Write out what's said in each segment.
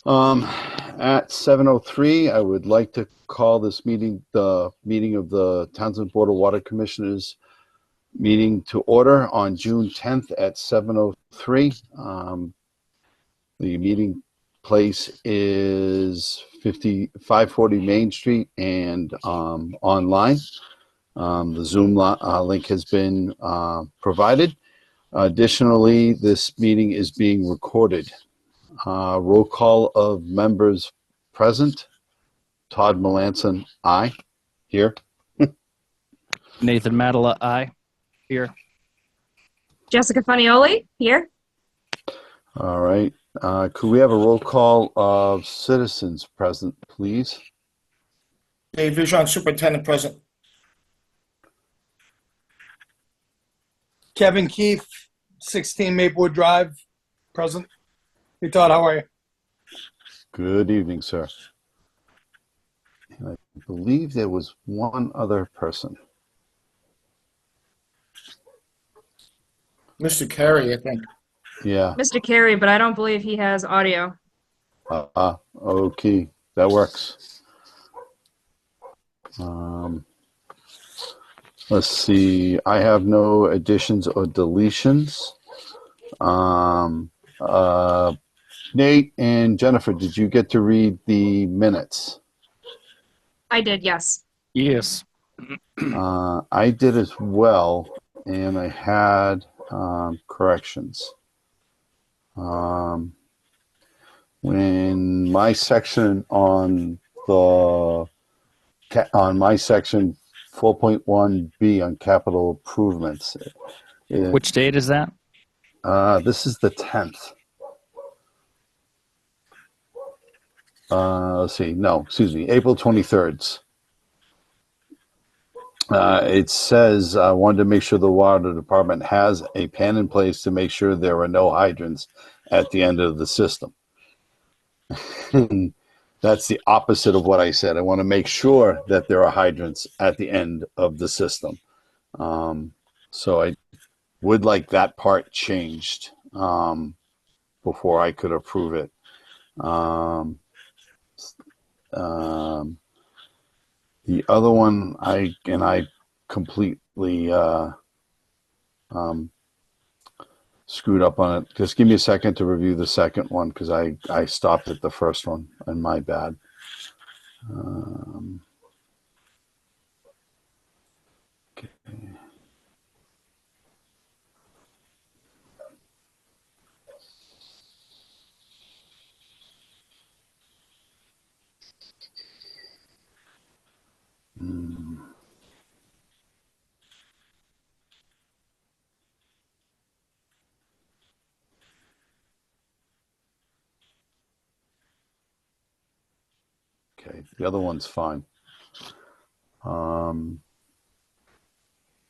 At 7:03, I would like to call this meeting, the meeting of the Townsend Board of Water Commissioners meeting to order on June 10th at 7:03. The meeting place is 540 Main Street and online. The Zoom link has been provided. Additionally, this meeting is being recorded. Roll call of members present. Todd Melanson, aye. Here. Nathan Madela, aye. Here. Jessica Funioli, here. All right. Could we have a roll call of citizens present, please? Dave Vision, Superintendent, present. Kevin Keefe, 16 Maplewood Drive, present. Hey, Todd, how are you? Good evening, sir. I believe there was one other person. Mr. Carey, I think. Yeah. Mr. Carey, but I don't believe he has audio. Okay. That works. Let's see. I have no additions or deletions. Nate and Jennifer, did you get to read the minutes? I did, yes. Yes. I did as well, and I had corrections. When my section on my section 4.1B on capital improvements. Which date is that? This is the 10th. Let's see. No, excuse me. April 23rd. It says, I wanted to make sure the water department has a plan in place to make sure there are no hydrants at the end of the system. That's the opposite of what I said. I want to make sure that there are hydrants at the end of the system. So I would like that part changed before I could approve it. The other one, I completely screwed up on it. Just give me a second to review the second one because I stopped at the first one, and my bad. Okay. Okay, the other one's fine.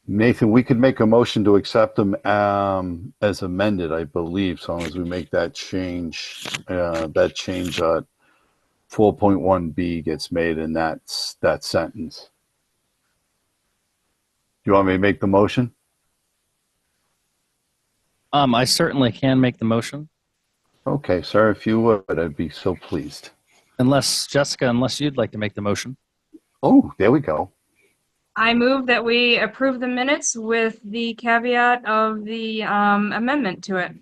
Nathan, we could make a motion to accept them as amended, I believe, so long as we make that change. That change 4.1B gets made in that sentence. Do you want me to make the motion? I certainly can make the motion. Okay, sir, if you would, I'd be so pleased. Jessica, unless you'd like to make the motion. Oh, there we go. I move that we approve the minutes with the caveat of the amendment to it.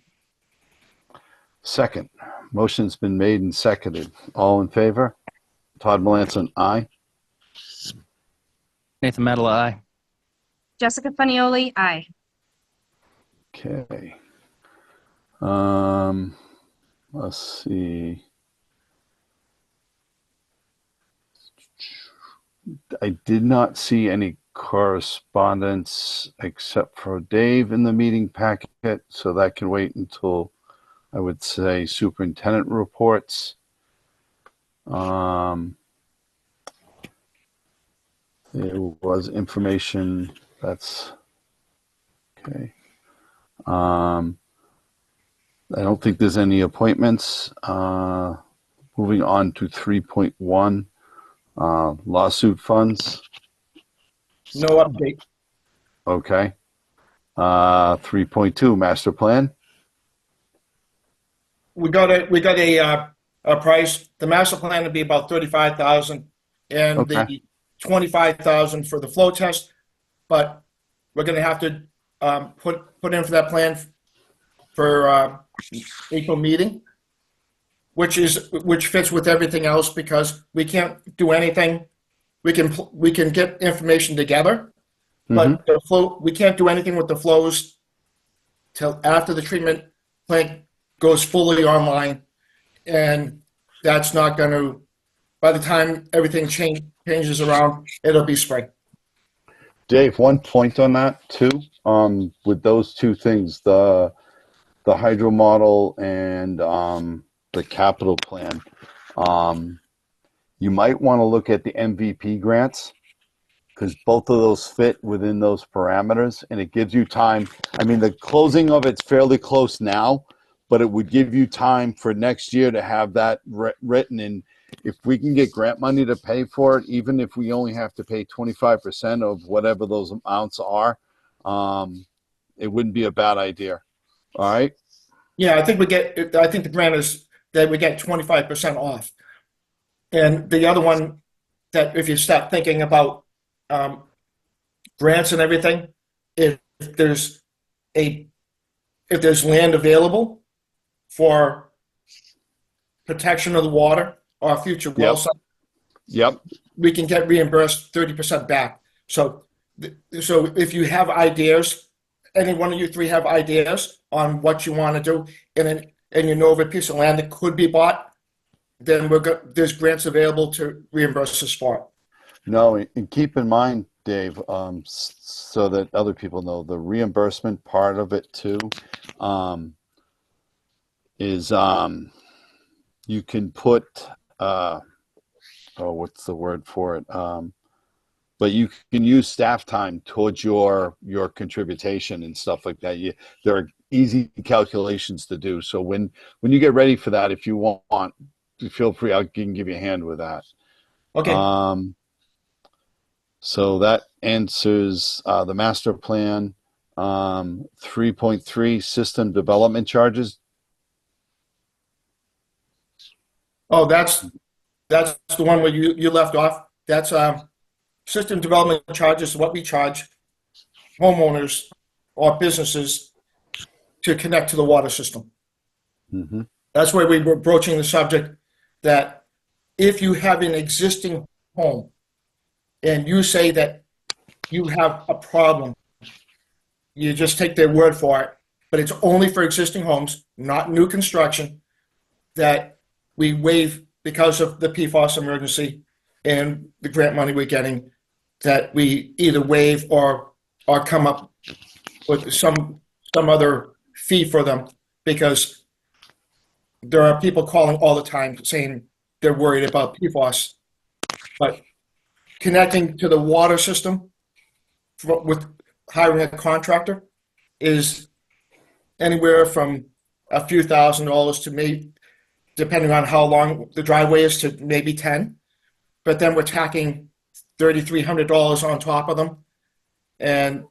Second. Motion's been made and seconded. All in favor? Todd Melanson, aye. Nathan Madela, aye. Jessica Funioli, aye. Okay. Let's see. I did not see any correspondence except for Dave in the meeting packet, so that can wait until, I would say, superintendent reports. There was information that's okay. I don't think there's any appointments. Moving on to 3.1. Lawsuit funds. No update. Okay. 3.2 master plan. We got a price. The master plan would be about 35,000 and Okay. the 25,000 for the flow test. But we're going to have to put in for that plan for April meeting, which fits with everything else because we can't do anything. We can get information together, but the flow, we can't do anything with the flows till after the treatment plant goes fully online, and that's not going to. By the time everything changes around, it'll be spring. Dave, one point on that too. With those two things, the hydro model and the capital plan, you might want to look at the MVP grants because both of those fit within those parameters, and it gives you time. I mean, the closing of it's fairly close now, but it would give you time for next year to have that written. And if we can get grant money to pay for it, even if we only have to pay 25% of whatever those amounts are, it wouldn't be a bad idea. All right. Yeah, I think the grant is that we get 25% off. And the other one that if you start thinking about grants and everything, if there's land available for protection of the water or future well site, Yep. we can get reimbursed 30% back. So if you have ideas, any one of you three have ideas on what you want to do, and you know of a piece of land that could be bought, then there's grants available to reimburse us for it. No, and keep in mind, Dave, so that other people know, the reimbursement part of it too, is you can put what's the word for it? But you can use staff time towards your contribution and stuff like that. There are easy calculations to do. So when you get ready for that, if you want, feel free. I can give you a hand with that. Okay. So that answers the master plan. 3.3 system development charges. Oh, that's the one where you left off. That's system development charges, what we charge homeowners or businesses to connect to the water system. Mm-hmm. That's where we were broaching the subject that if you have an existing home and you say that you have a problem, you just take their word for it, but it's only for existing homes, not new construction, that we waive because of the PFAS emergency and the grant money we're getting, that we either waive or come up with some other fee for them, because there are people calling all the time saying they're worried about PFAS. But connecting to the water system with hiring a contractor is anywhere from a few $1,000s to maybe, depending on how long the driveway is, to maybe 10. But then we're tacking $3,300 on top of them, and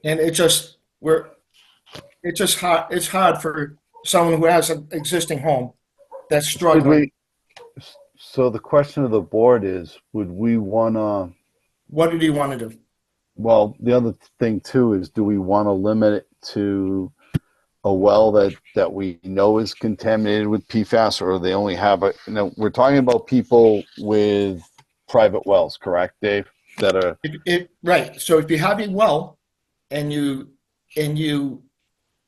it's hard for someone who has an existing home that's struggling. So the question of the board is, would we want to? What do you want to do? Well, the other thing too is, do we want to limit it to a well that we know is contaminated with PFAS, or they only have we're talking about people with private wells, correct, Dave? That are right. So if you have a well and you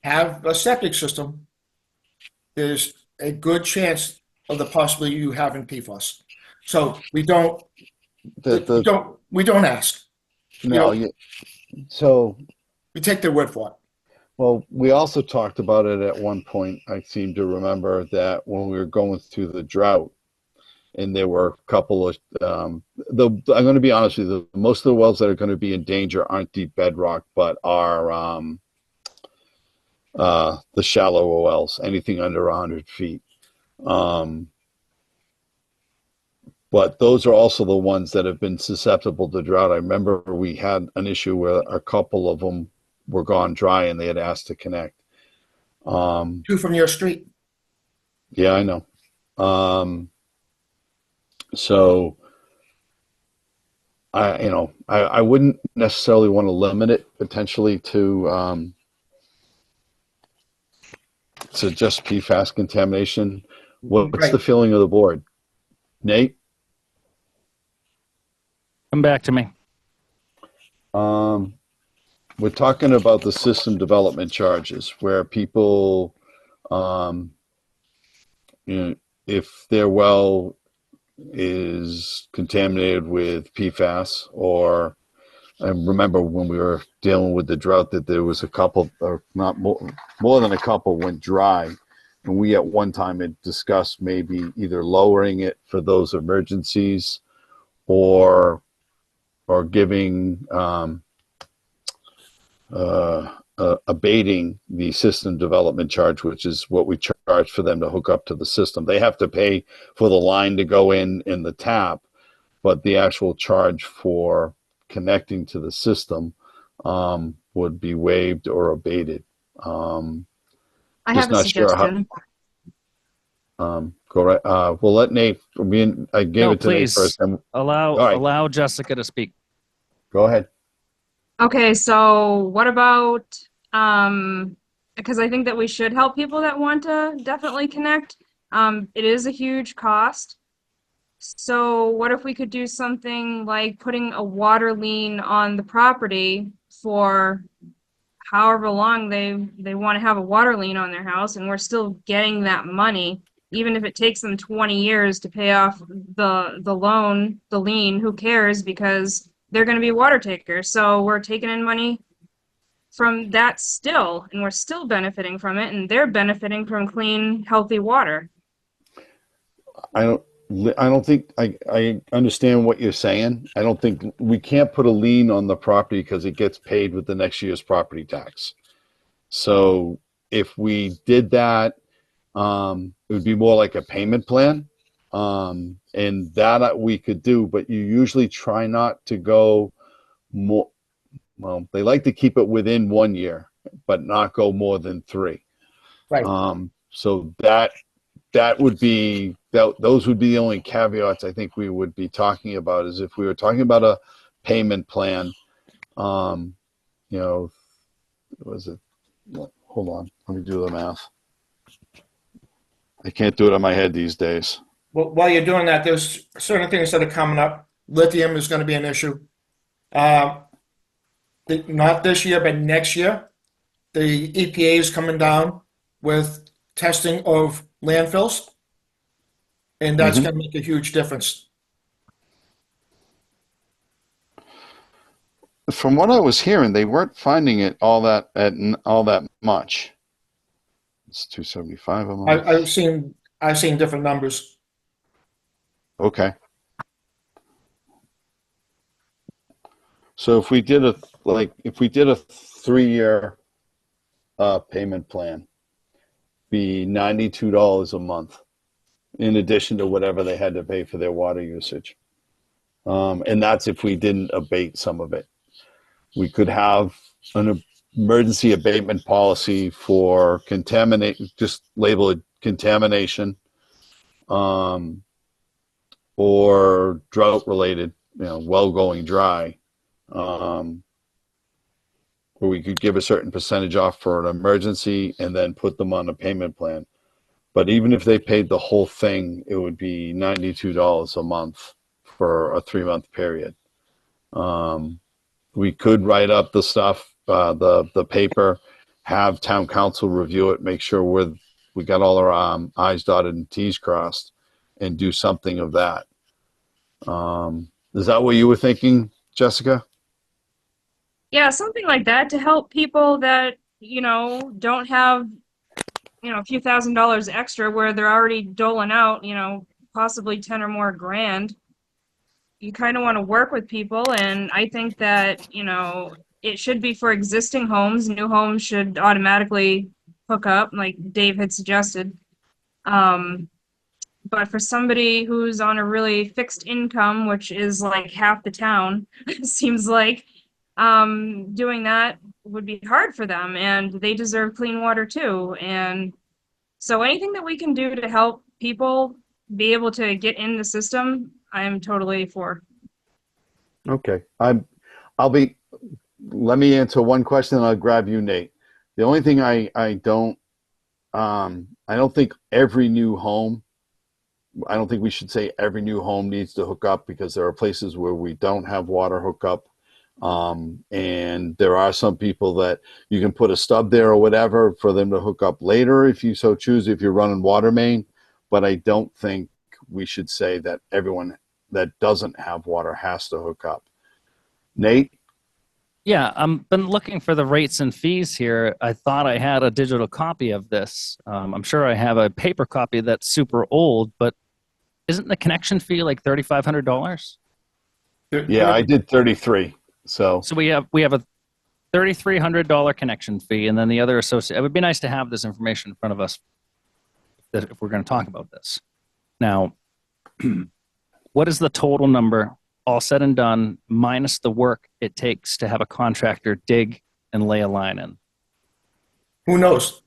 have a septic system, there's a good chance of the possibility you having PFAS. So we don't ask. No, so we take their word for it. Well, we also talked about it at one point. I seem to remember that when we were going through the drought, and there were a couple of I'm going to be honest with you, most of the wells that are going to be in danger aren't deep bedrock, but are the shallower wells, anything under 100 feet. But those are also the ones that have been susceptible to drought. I remember we had an issue where a couple of them were gone dry and they had asked to connect. 2 from your street. Yeah, I know. So I wouldn't necessarily want to limit it potentially to just PFAS contamination. What's Right. the feeling of the board? Nate? Come back to me. We're talking about the system development charges where people, if their well is contaminated with PFAS, or I remember when we were dealing with the drought that there was a couple, or not more than a couple, went dry. And we at one time had discussed maybe either lowering it for those emergencies or giving abating the system development charge, which is what we charge for them to hook up to the system. They have to pay for the line to go in the tap, but the actual charge for connecting to the system would be waived or abated. I Just have a not sure how. suggestion. Go right. We'll let Nate. I gave No, it to Nate please. first. All Allow right. allow Jessica to speak. Go ahead. Okay, so what about, because I think that we should help people that want to definitely connect. It is a huge cost. So what if we could do something like putting a water lien on the property for however long they want to have a water lien on their house, and we're still getting that money, even if it takes them 20 years to pay off the loan, the lien, who cares, because they're going to be water takers. So we're taking in money from that still, and we're still benefiting from it, and they're benefiting from clean, healthy water. I don't think I understand what you're saying. I don't think we can't put a lien on the property because it gets paid with the next year's property tax. So if we did that, it would be more like a payment plan. And that we could do, but you usually try not to go more. Well, they like to keep it within 1 year, but not go more than 3. Right. So that would be those would be the only caveats I think we would be talking about, is if we were talking about a payment plan. Was it? Hold on, let me do the math. I can't do it on my head these days. Well, while you're doing that, there's certain things that are coming up. Lithium is going to be an issue. Not this year, but next year. The EPA is coming down with testing of landfills, and that's going to make a huge difference. From what I was hearing, they weren't finding it all that much. It's 275 a month. I've seen different numbers. Okay. So if we did a 3-year payment plan, be $92 a month, in addition to whatever they had to pay for their water usage. And that's if we didn't abate some of it. We could have an emergency abatement policy for just label it contamination, or drought related, well going dry, where we could give a certain percentage off for an emergency and then put them on a payment plan. But even if they paid the whole thing, it would be $92 a month for a 3-month period. We could write up the stuff, the paper, have town council review it, make sure we got all our I's dotted and T's crossed, and do something of that. Is that what you were thinking, Jessica? Yeah, something like that to help people that, don't have, a few $1,000s extra where they're already doling out, possibly 10 or more grand. You kind of want to work with people, and I think that, it should be for existing homes. New homes should automatically hook up, like Dave had suggested. But for somebody who's on a really fixed income, which is like half the town, it seems like, doing that would be hard for them, and they deserve clean water too. And so anything that we can do to help people be able to get in the system, I'm totally for. Okay, let me answer one question and I'll grab you, Nate. The only thing I don't think every new home, I don't think we should say every new home needs to hook up, because there are places where we don't have water hookup. And there are some people that you can put a stub there or whatever for them to hook up later if you so choose, if you're running water main. But I don't think we should say that everyone that doesn't have water has to hook up. Nate? Yeah, I've been looking for the rates and fees here. I thought I had a digital copy of this. I'm sure I have a paper copy that's super old, but isn't the connection fee like $3,500? Yeah, I did 33. So So we have a $3,300 connection fee, and then the other associate. It would be nice to have this information in front of us if we're going to talk about this. Now, what is the total number, all said and done, minus the work it takes to have a contractor dig and lay a line in? Who knows?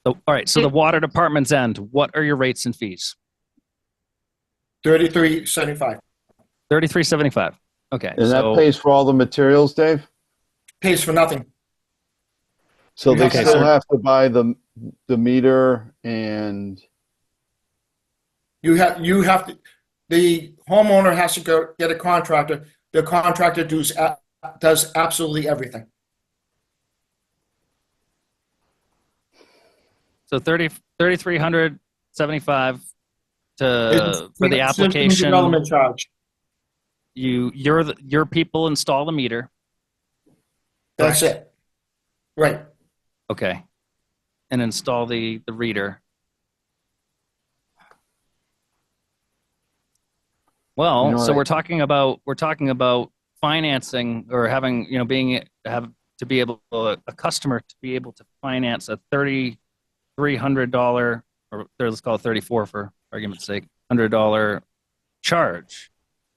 So, all right, so the water department's end, what are your rates and fees? $33.75. $33.75. Okay. and so, that pays for all the materials, Dave? Pays for nothing. So they Okay, still so- have to buy the meter and You have to, the homeowner has to go get a contractor. The contractor does absolutely everything. So 3,375 It's for the system application. development charge. Your people install the meter. That's it. Right. Okay. And install the reader. Well, You know, so we're talking about financing, or having, be able, a customer to be able to finance a $3,300, or let's call it 34 for argument's sake, $100 charge,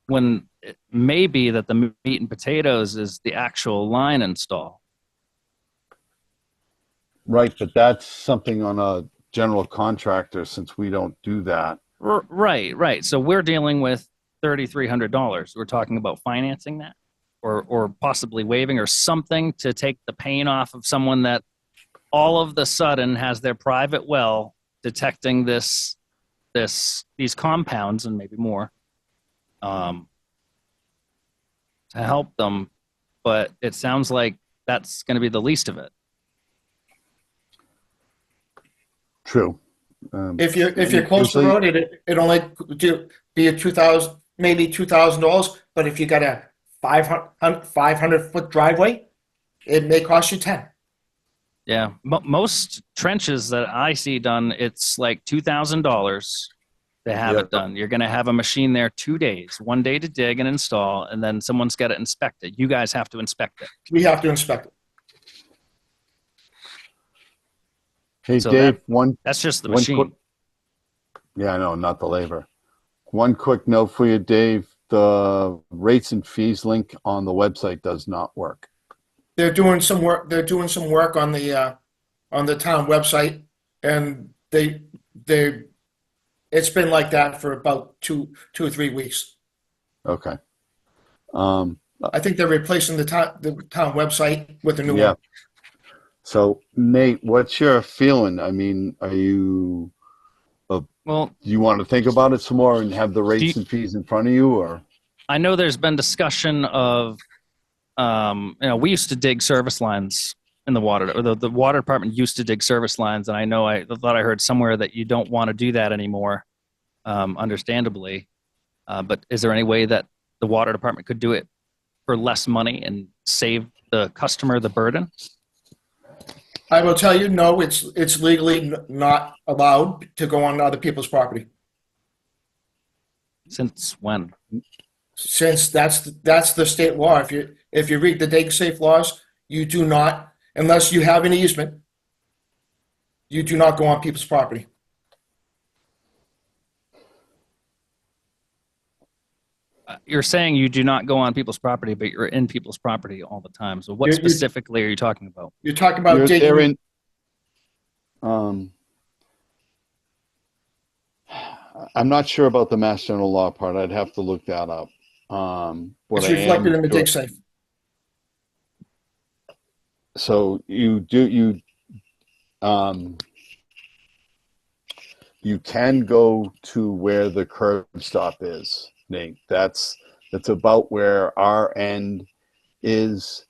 when it may be that the meat and potatoes is the actual line install. right, but that's something on a general contractor, since we don't do that. Right. So we're dealing with $3,300. We're talking about financing that, or possibly waiving, or something to take the pain off of someone that all of the sudden has their private well detecting these compounds and maybe more, to help them. But it sounds like that's going to be the least of it. True. If you're close to the road, it only be a $2,000, maybe $2,000. But if you got a 500-foot driveway, it may cost you 10. Yeah, most trenches that I see done, it's like $2,000 to have Yeah. it done. You're going to have a machine there 2 days, 1 day to dig and install, and then someone's got to inspect it. You guys have to inspect it. We have to inspect it. Hey, So Dave, one That's just the One machine. quick- yeah, I know, not the labor. One quick note for you, Dave. The rates and fees link on the website does not work. They're doing some work. They're doing some work on the town website, and it's been like that for about two or 3 weeks. Okay. I think they're replacing the town website with a new Yeah. one. So, Nate, what's your feeling? I mean, do Well, you want to think about it some more and have the rates and fees in front of you, or? I know there's been discussion of, we used to dig service lines in the water, or the water department used to dig service lines, and I thought I heard somewhere that you don't want to do that anymore, understandably. But is there any way that the water department could do it for less money and save the customer the burden? I will tell you, no, it's legally not allowed to go on other people's property. Since when? Since that's the state law. If you read the dig safe laws, you do not, unless you have an easement, you do not go on people's property. You're saying you do not go on people's property, but you're in people's property all the time. So what You're- specifically are you talking about? You're talking about They're digging. in, I'm not sure about the Mass General Law part. I'd have to look that up. What It's I am reflected in the sure- dig safe. So you can go to where the curb stop is, Nate. That's about where our end is,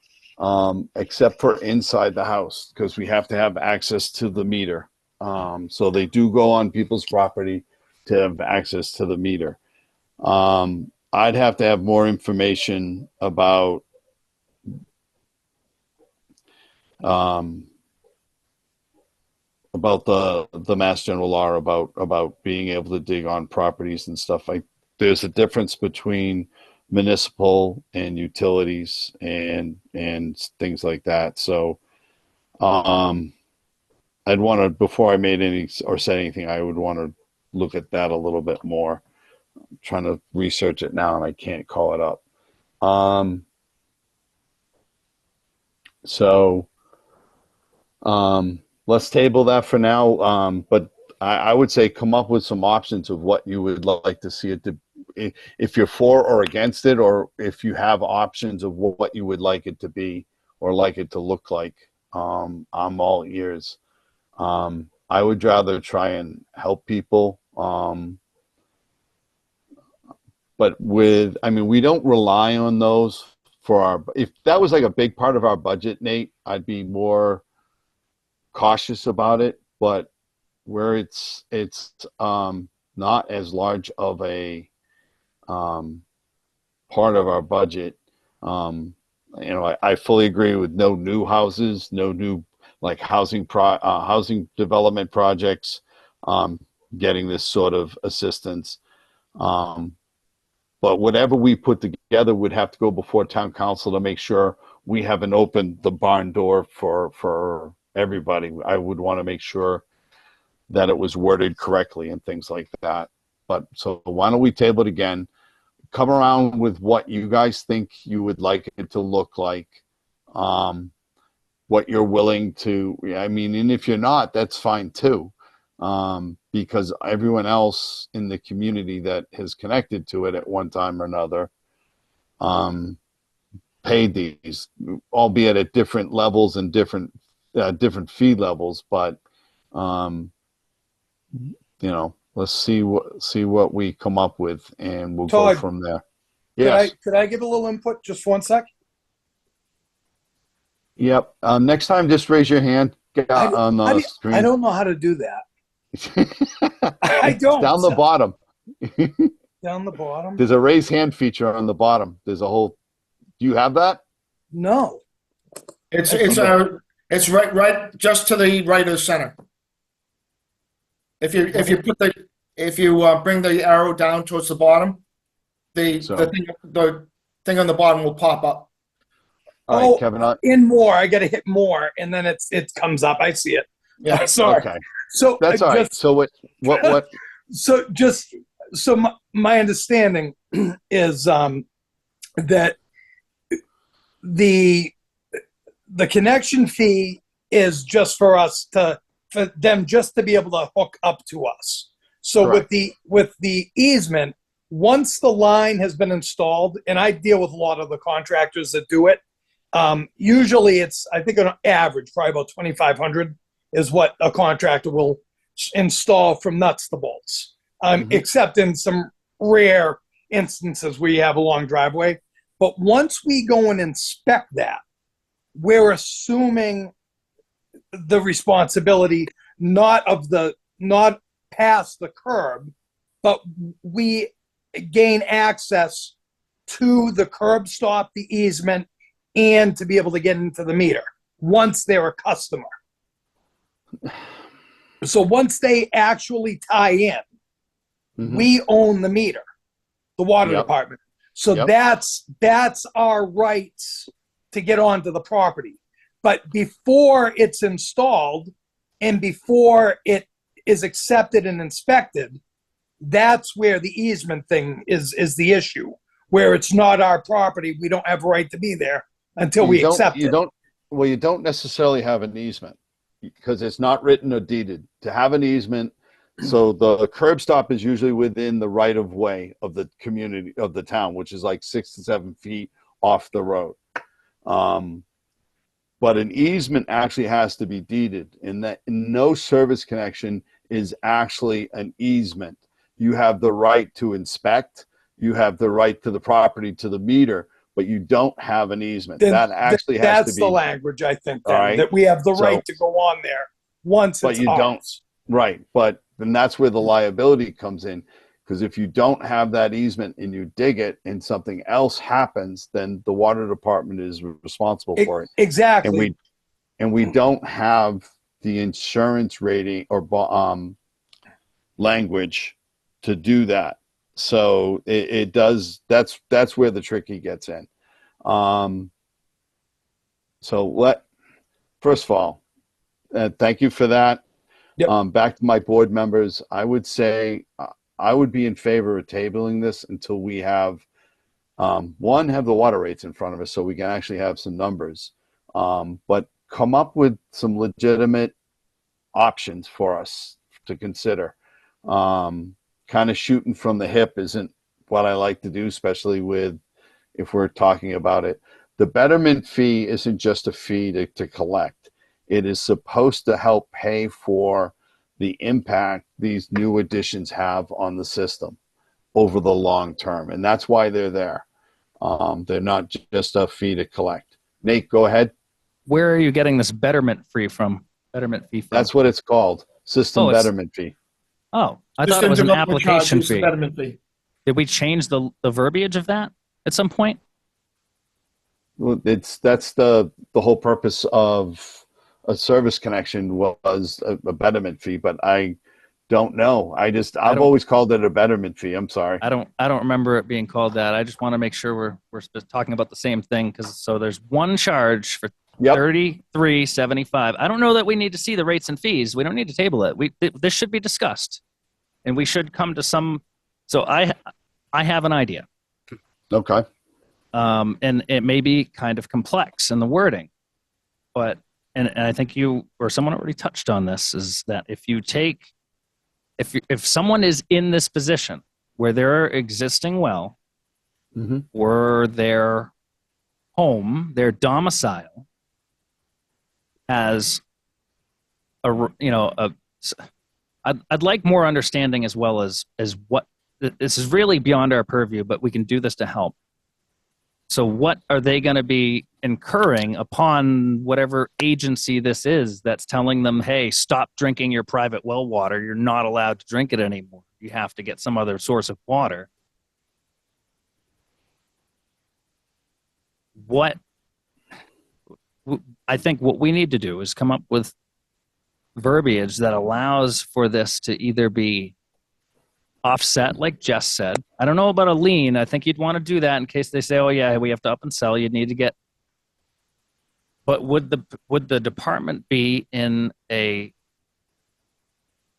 except for inside the house, because we have to have access to the meter. So they do go on people's property to have access to the meter. I'd have to have more information about the Mass General Law about being able to dig on properties and stuff. There's a difference between municipal and utilities and things like that. So I'd want to, before I made any or said anything, I would want to look at that a little bit more. I'm trying to research it now and I can't call it up. So let's table that for now. But I would say come up with some options of what you would like to see it to, if you're for or against it, or if you have options of what you would like it to be or like it to look like. I'm all ears. I would rather try and help people. But we don't rely on those for if that was like a big part of our budget, Nate, I'd be more cautious about it. But where it's not as large of a part of our budget, I fully agree with no new houses, no new like housing development projects getting this sort of assistance. But whatever we put together would have to go before town council to make sure we haven't opened the barn door for everybody. I would want to make sure that it was worded correctly and things like that. But so why don't we table it again? Come around with what you guys think you would like it to look like. What you're willing to, and if you're not, that's fine too. Because everyone else in the community that has connected to it at one time or another paid these, albeit at different levels and different fee levels. But let's see what we come up with, and we'll Todd, go from there. Could Yes. could I give a little input? Just one sec. Yep. Next time, just raise your hand on the screen. I don't know how to do that. I don't. Down the bottom. Down the bottom? There's a raise hand feature on the bottom. There's a whole. Do you have that? No. It's right just to the right of the center. If you bring the arrow down towards the bottom, the thing on the bottom will pop up. All right, Kevin. In more. I got to hit more, and then it comes up. I see it. Yeah. Sorry. Okay. So That's all right. So what? So my understanding is that the connection fee is just for them just to be able to hook up to us. So Correct. with the easement, once the line has been installed, and I deal with a lot of the contractors that do it, usually it's, I think on average, probably about $2,500 is what a contractor will install from nuts to bolts. Except in some rare instances where you have a long driveway. But once we go and inspect that, we're assuming the responsibility not past the curb, but we gain access to the curb stop, the easement, and to be able to get into the meter once they're a customer. So once they actually tie in, we own the meter, the water department. So that's our rights to get onto the property. But before it's installed and before it is accepted and inspected, that's where the easement thing is the issue, where it's not our property. We don't have a right to be there until we accept it. Well, you don't necessarily have an easement because it's not written or deeded. To have an easement, So the curb stop is usually within the right of way of the community of the town, which is like 6 to 7 feet off the road. But an easement actually has to be deeded, and that no service connection is actually an easement. You have the right to inspect, you have the right to the property, to the meter, but you don't have an easement. Then That actually has that's to the be language, I think, all then, right. that we have the So- right to go on there once But it's you don't. ours. right. But then that's where the liability comes in, because if you don't have that easement and you dig it and something else happens, then the water department is responsible for it. Exactly. And we don't have the insurance rating or language to do that. So it does. That's where the tricky gets in. First of all, thank you for that. Yep. Back to my board members, I would say I would be in favor of tabling this until we have one, have the water rates in front of us so we can actually have some numbers, but come up with some legitimate options for us to consider. Kind of shooting from the hip isn't what I like to do, especially if we're talking about it. The betterment fee isn't just a fee to collect. It is supposed to help pay for the impact these new additions have on the system over the long term. And that's why they're there. They're not just a fee to collect. Nate, go ahead. Where are you getting this betterment fee from? That's what it's called. System betterment fee. Oh, I Just thought it was an development charge application is the fee. betterment fee. Did we change the verbiage of that at some point? Well, that's the whole purpose of a service connection was a betterment fee, but I don't know. I've always called it a betterment fee. I'm sorry. I don't remember it being called that. I just want to make sure we're talking about the same thing, because so there's one charge for Yep. $33.75. I don't know that we need to see the rates and fees. We don't need to table it. This should be discussed, and we should come to some. So I have an idea, Okay. and it may be kind of complex in the wording, but and I think you or someone already touched on this, is that if someone is in this position where their existing well Mm-hmm. or their home, their domicile, as I'd like more understanding, as well as what this is really beyond our purview, but we can do this to help. So what are they going to be incurring upon whatever agency this is that's telling them, hey, stop drinking your private well water. You're not allowed to drink it anymore. You have to get some other source of water. I think what we need to do is come up with verbiage that allows for this to either be offset, like Jess said. I don't know about a lien. I think you'd want to do that in case they say, oh yeah, we have to up and sell. You'd need to get. But would the department be in a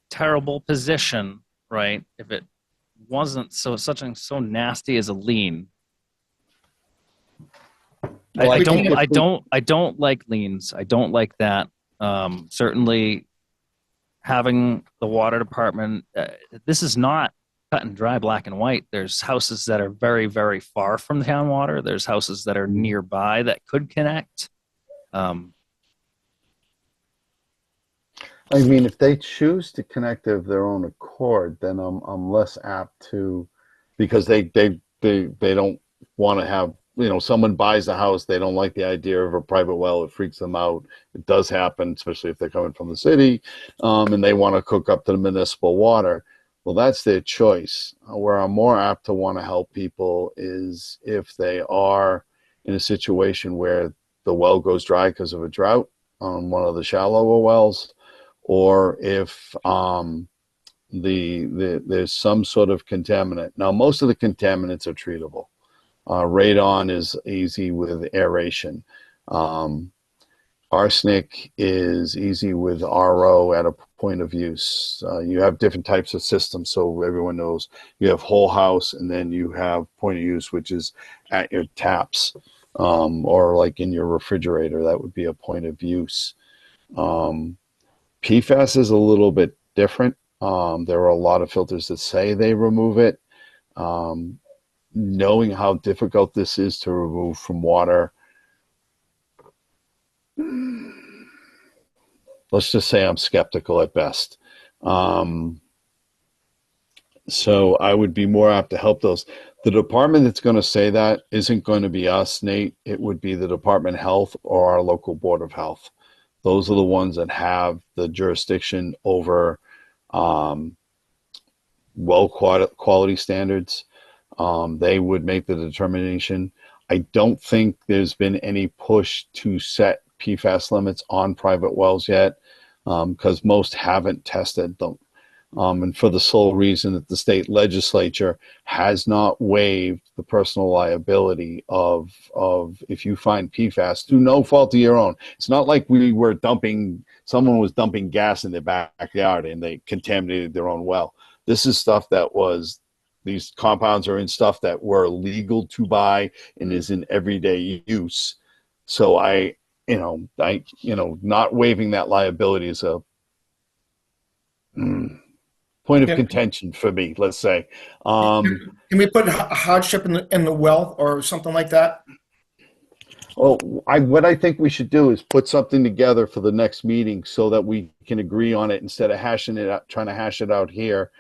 terrible position, right, if it wasn't something so nasty as a lien? Well, I think don't like liens. I don't like that. Certainly, having the water department. This is not cut and dry, black and white. There's houses that are very, very far from town water. There's houses that are nearby that could connect. I mean, if they choose to connect of their own accord, then I'm less apt to, because they don't want to have. Someone buys a house, they don't like the idea of a private well. It freaks them out. It does happen, especially if they're coming from the city, and they want to hook up to the municipal water. Well, that's their choice. Where I'm more apt to want to help people is if they are in a situation where the well goes dry because of a drought on one of the shallower wells, or if there's some sort of contaminant. Now, most of the contaminants are treatable. Radon is easy with aeration. Arsenic is easy with RO at a point of use. You have different types of systems, so everyone knows. You have whole house, and then you have point of use, which is at your taps, or like in your refrigerator. That would be a point of use. PFAS is a little bit different. There are a lot of filters that say they remove it. Knowing how difficult this is to remove from water, let's just say I'm skeptical at best. So I would be more apt to help those. The department that's going to say that isn't going to be us, Nate. It would be the Department of Health or our local Board of Health. Those are the ones that have the jurisdiction over well quality standards. They would make the determination. I don't think there's been any push to set PFAS limits on private wells yet, because most haven't tested them. And for the sole reason that the state legislature has not waived the personal liability of if you find PFAS through no fault of your own. It's not like someone was dumping gas in their backyard and they contaminated their own well. This is stuff these compounds are in stuff that were legal to buy and is in everyday use. So not waiving that liability is a point of contention for me, let's say. Can we put a hardship in the well or something like that? Well, what I think we should do is put something together for the next meeting so that we can agree on it instead of trying to hash it out here.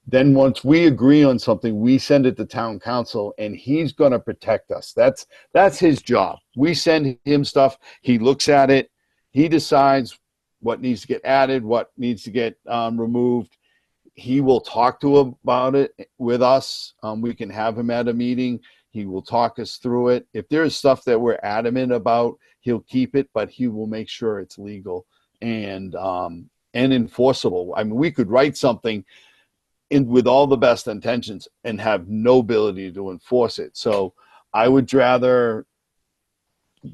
Then once we agree on something, we send it to town council and he's going to protect us. That's his job. We send him stuff. He looks at it. He decides what needs to get added, what needs to get removed. He will talk to him about it with us. We can have him at a meeting. He will talk us through it. If there's stuff that we're adamant about, he'll keep it, but he will make sure it's legal and enforceable. I mean, we could write something with all the best intentions and have no ability to enforce it. So I would rather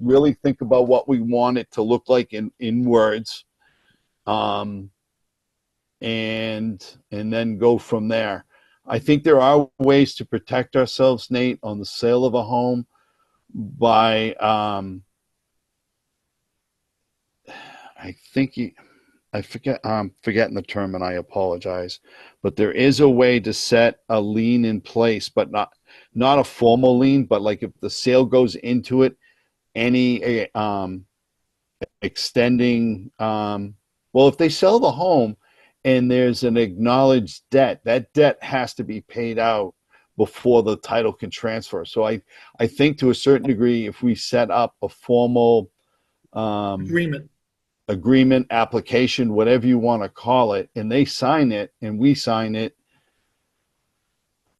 really think about what we want it to look like in words, and then go from there. I think there are ways to protect ourselves, Nate, on the sale of a home by I'm forgetting the term and I apologize, but there is a way to set a lien in place, but not a formal lien, but like if the sale goes into it, any extending, if they sell the home and there's an acknowledged debt, that debt has to be paid out before the title can transfer. So I think to a certain degree, if we set up a formal agreement, application, whatever you want to call it, and they sign it and we sign it,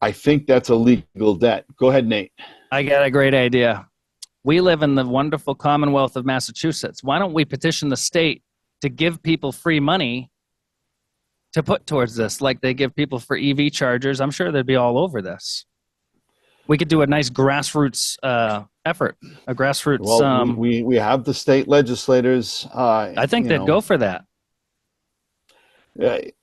I think that's a legal debt. Go ahead, Nate. I got a great idea. We live in the wonderful Commonwealth of Massachusetts. Why don't we petition the state to give people free money to put towards this, like they give people for EV chargers? I'm sure they'd be all over this. We could do a nice grassroots effort, a grassroots. Well, we have the state legislators. I think they'd go for that.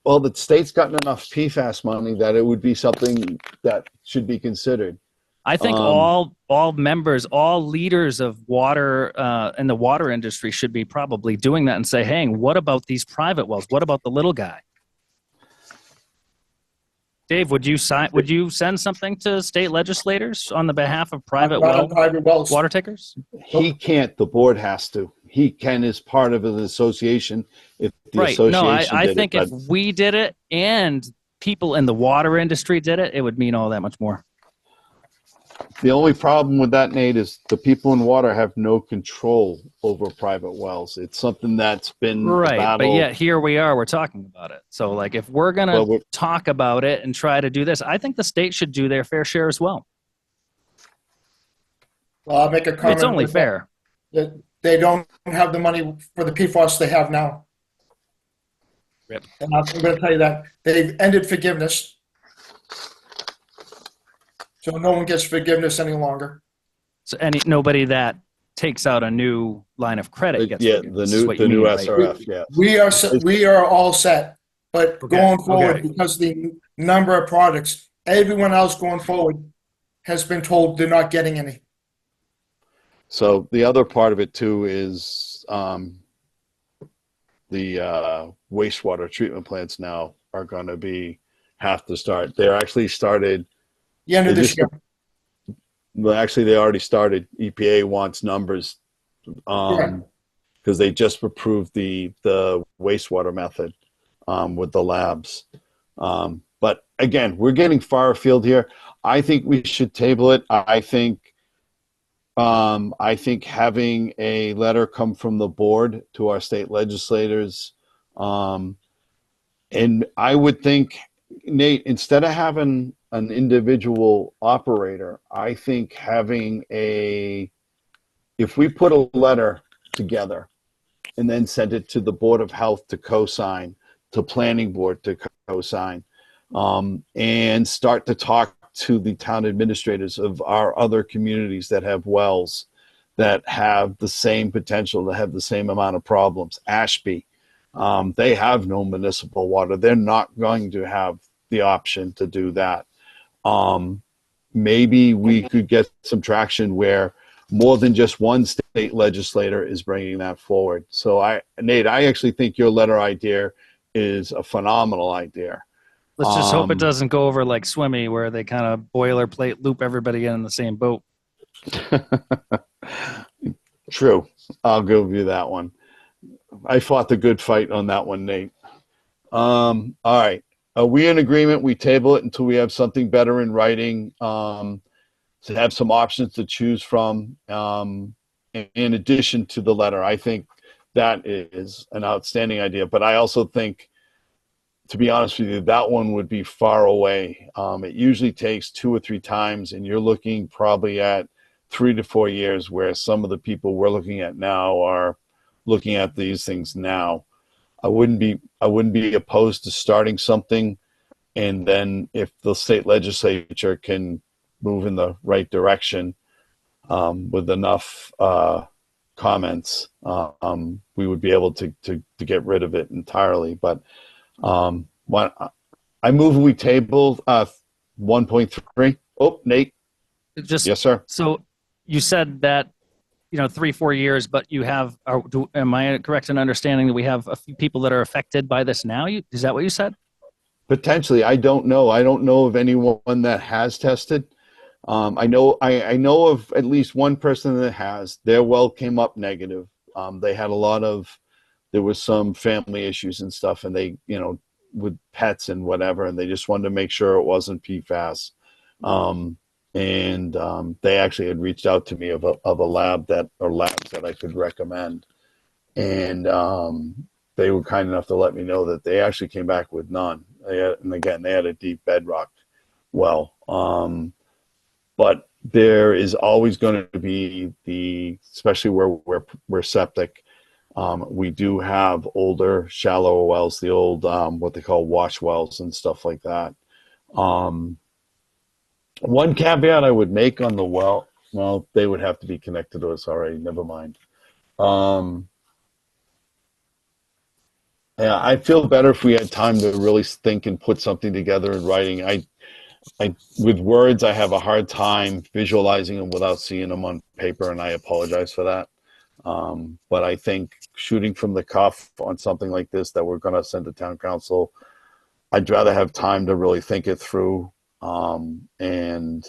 Well, the state's gotten enough PFAS money that it would be something that should be considered. I think all members, all leaders of water in the water industry should be probably doing that and say, hey, what about these private wells? What about the little guy? Dave, would you send something to state legislators on the behalf of private wells. water takers? He can't. The board has to. He can as part of an association. If the association No, I did think it, if we did it and people in the water industry did it, it would mean all that much more. The only problem with that, Nate, is the people in water have no control over private wells. It's something that's been right, but yet here we are, we're talking about it. So like if we're going to talk about it and try to do this, I think the state should do their fair share as well. Well, I'll make a comment. It's only fair. That they don't have the money for the PFAS they have now. Rip. And I'm going to tell you that they've ended forgiveness. So no one gets forgiveness any longer. So nobody that takes out a new line of credit gets forgiveness. the new SRF. Yeah, we are all set, but going forward, because the number of products, everyone else going forward has been told they're not getting any. So the other part of it too is the wastewater treatment plants now are going to have to start. They're actually started. The end of They this just- year. Well, actually, they already started. EPA wants numbers Right. because they just approved the wastewater method with the labs. But again, we're getting far afield here. I think we should table it. I think having a letter come from the board to our state legislators, and I would think, Nate, instead of having an individual operator, I think if we put a letter together and then send it to the Board of Health to co-sign, to Planning Board to co-sign, and start to talk to the town administrators of our other communities that have wells that have the same potential, that have the same amount of problems. Ashby, they have no municipal water. They're not going to have the option to do that. Maybe we could get some traction where more than just one state legislator is bringing that forward. So Nate, I actually think your letter idea is a phenomenal idea. Let's just hope it Um, doesn't go over like Swimmy, where they kind of boilerplate loop everybody in the same boat. True. I'll give you that one. I fought the good fight on that one, Nate. All right. Are we in agreement? We table it until we have something better in writing, to have some options to choose from, in addition to the letter. I think that is an outstanding idea. But I also think, to be honest with you, that one would be far away. It usually takes 2 or 3 times, and you're looking probably at 3 to 4 years, where some of the people we're looking at now are looking at these things now. I wouldn't be opposed to starting something, and then if the state legislature can move in the right direction, with enough comments, we would be able to get rid of it entirely. But I move we table 1.3. Oh, Nate. Just Yes, sir. so you said that 3-4 years, but you have. Am I correct in understanding that we have a few people that are affected by this now? Is that what you said? Potentially, I don't know. I don't know of anyone that has tested. I know of at least one person that has. Their well came up negative. They had there was some family issues and stuff, and they, with pets and whatever, and they just wanted to make sure it wasn't PFAS. They actually had reached out to me of labs that I could recommend, and they were kind enough to let me know that they actually came back with none. They had a deep bedrock well. But there is always going to be especially where we're septic. We do have older, shallower wells, the old what they call wash wells and stuff like that. One caveat I would make on the well, they would have to be connected to us already. Never mind. Yeah, I feel better if we had time to really think and put something together in writing. With words, I have a hard time visualizing them without seeing them on paper, and I apologize for that. But I think shooting from the cuff on something like this that we're going to send to town council, I'd rather have time to really think it through, and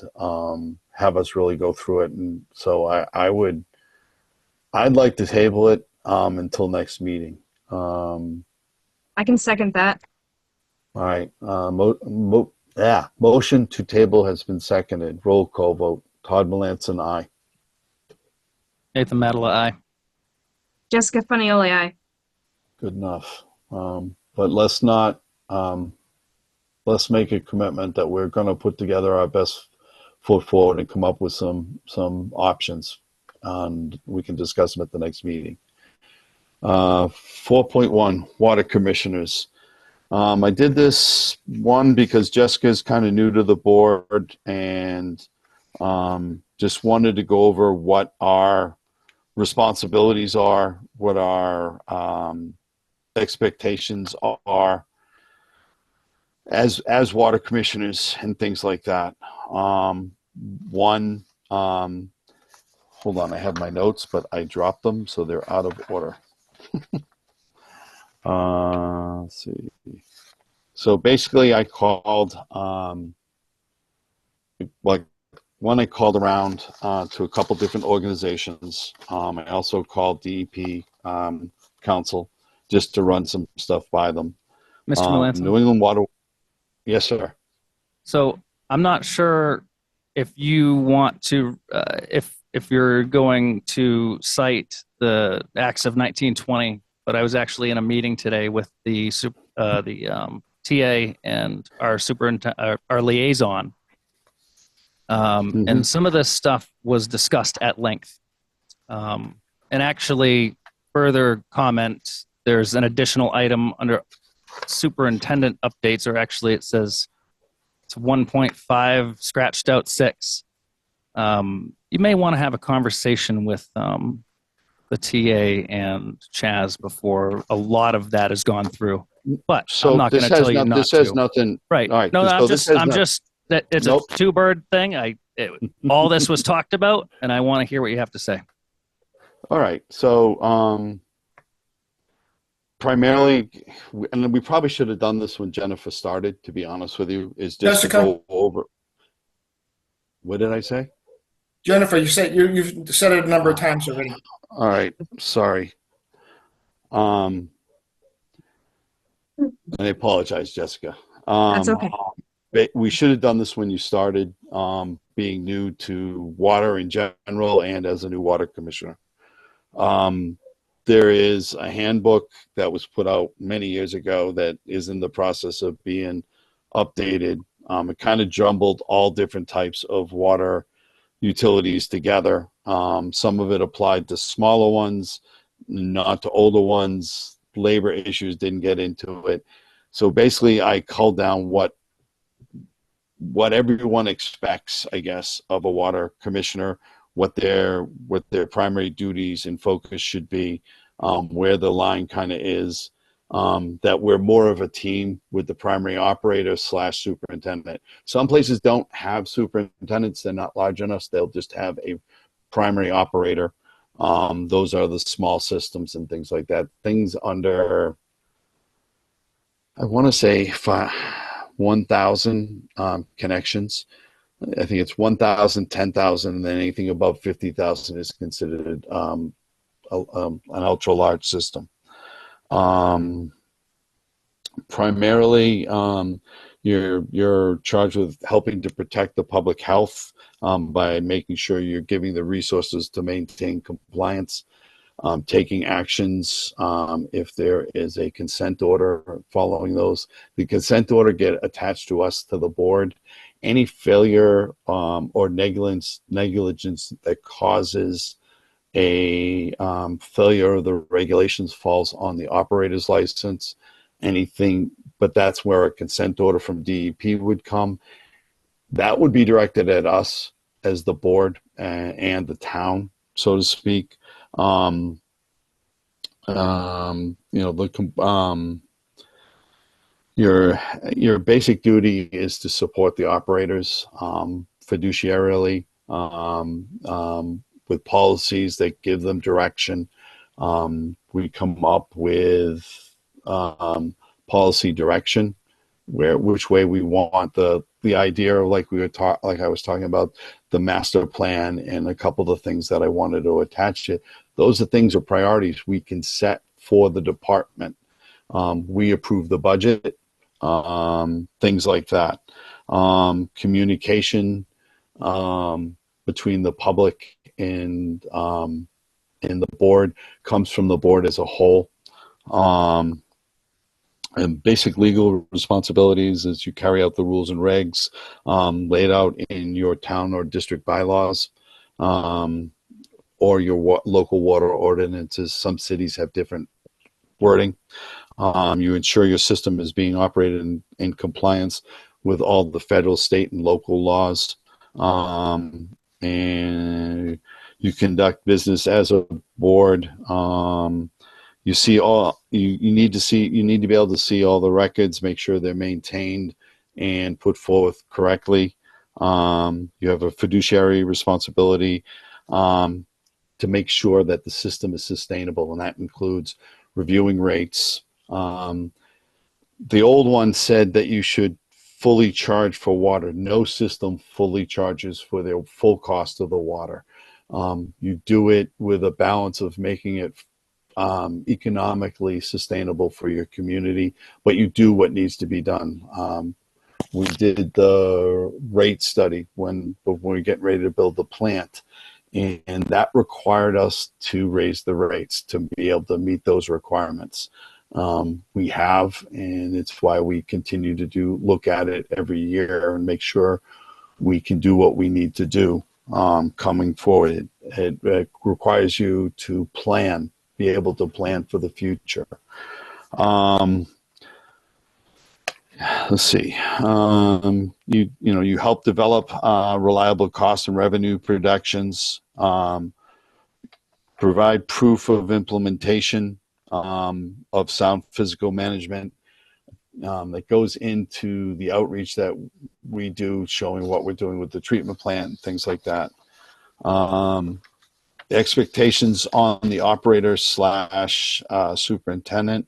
have us really go through it. And so I'd like to table it until next meeting. I can second that. All right. Motion to table has been seconded. Roll call vote. Todd Melanson, aye. Nathan Madela, aye. Jessica Funioli, aye. Good enough. But let's not, let's make a commitment that we're going to put together our best foot forward and come up with some options, and we can discuss them at the next meeting. 4.1, water commissioners. I did this one because Jessica's kind of new to the board, and just wanted to go over what our responsibilities are, what our expectations are as water commissioners and things like that. Hold on, I have my notes, but I dropped them, so they're out of order. Let's see. So basically, I called, like, one, I called around to a couple different organizations. I also called DEP Council just to run some stuff by them. Mr. Melanson? New England Water. Yes, sir. So I'm not sure if you want to, if you're going to cite the acts of 1920, but I was actually in a meeting today with the TA and our superintendent, our liaison, and some of this stuff was discussed at length. And actually, further comment, there's an additional item under superintendent updates, or actually it says it's 1.5 scratched out 6. You may want to have a conversation with the TA and Chaz before a lot of that has gone through. But So I'm not going to tell you not this to. has nothing. Right. All right. No, so this has I'm no- just that it's Nope. a two-bird thing. All this was talked about, and I want to hear what you have to say. All right. So primarily, and we probably should have done this when Jennifer started, to be honest with you, is just Jessica? to go over. What did I say? Jennifer, you've said it a number of times already. All right. Sorry. And I apologize, Jessica. That's okay. But we should have done this when you started, being new to water in general and as a new water commissioner. There is a handbook that was put out many years ago that is in the process of being updated. It kind of jumbled all different types of water utilities together. Some of it applied to smaller ones, not to older ones. Labor issues didn't get into it. So basically, I culled down what everyone expects, I guess, of a water commissioner, what their primary duties and focus should be, where the line kind of is, that we're more of a team with the primary operator / superintendent. Some places don't have superintendents. They're not large enough. They'll just have a primary operator. Those are the small systems and things like that. Things under, I want to say, 1,000 connections. I think it's 1,000, 10,000, and then anything above 50,000 is considered an ultra large system. Primarily, you're charged with helping to protect the public health by making sure you're giving the resources to maintain compliance, taking actions if there is a consent order, following those. The consent order get attached to us, to the board. Any failure or negligence that causes a failure of the regulations falls on the operator's license. Anything, but that's where a consent order from DEP would come. That would be directed at us as the board and the town, so to speak. Your basic duty is to support the operators fiduciarily with policies that give them direction. We come up with policy direction, which way we want the idea of, like I was talking about, the master plan and a couple of the things that I wanted to attach to. Those are things or priorities we can set for the department. We approve the budget, things like that. Communication between the public and the board comes from the board as a whole. And basic legal responsibilities as you carry out the rules and regs laid out in your town or district bylaws, or your local water ordinances. Some cities have different wording. You ensure your system is being operated in compliance with all the federal, state, and local laws. And you conduct business as a board. You see all you need to be able to see all the records, make sure they're maintained and put forth correctly. You have a fiduciary responsibility to make sure that the system is sustainable, and that includes reviewing rates, The old one said that you should fully charge for water. No system fully charges for the full cost of the water. You do it with a balance of making it economically sustainable for your community, but you do what needs to be done. We did the rate study when we get ready to build the plant, and that required us to raise the rates to be able to meet those requirements. We have, and it's why we continue to look at it every year and make sure we can do what we need to do coming forward. It requires you to plan, be able to plan for the future. Let's see. You help develop reliable cost and revenue projections. Provide proof of implementation of sound physical management that goes into the outreach that we do, showing what we're doing with the treatment plant and things like that. The expectations on the operator slash superintendent.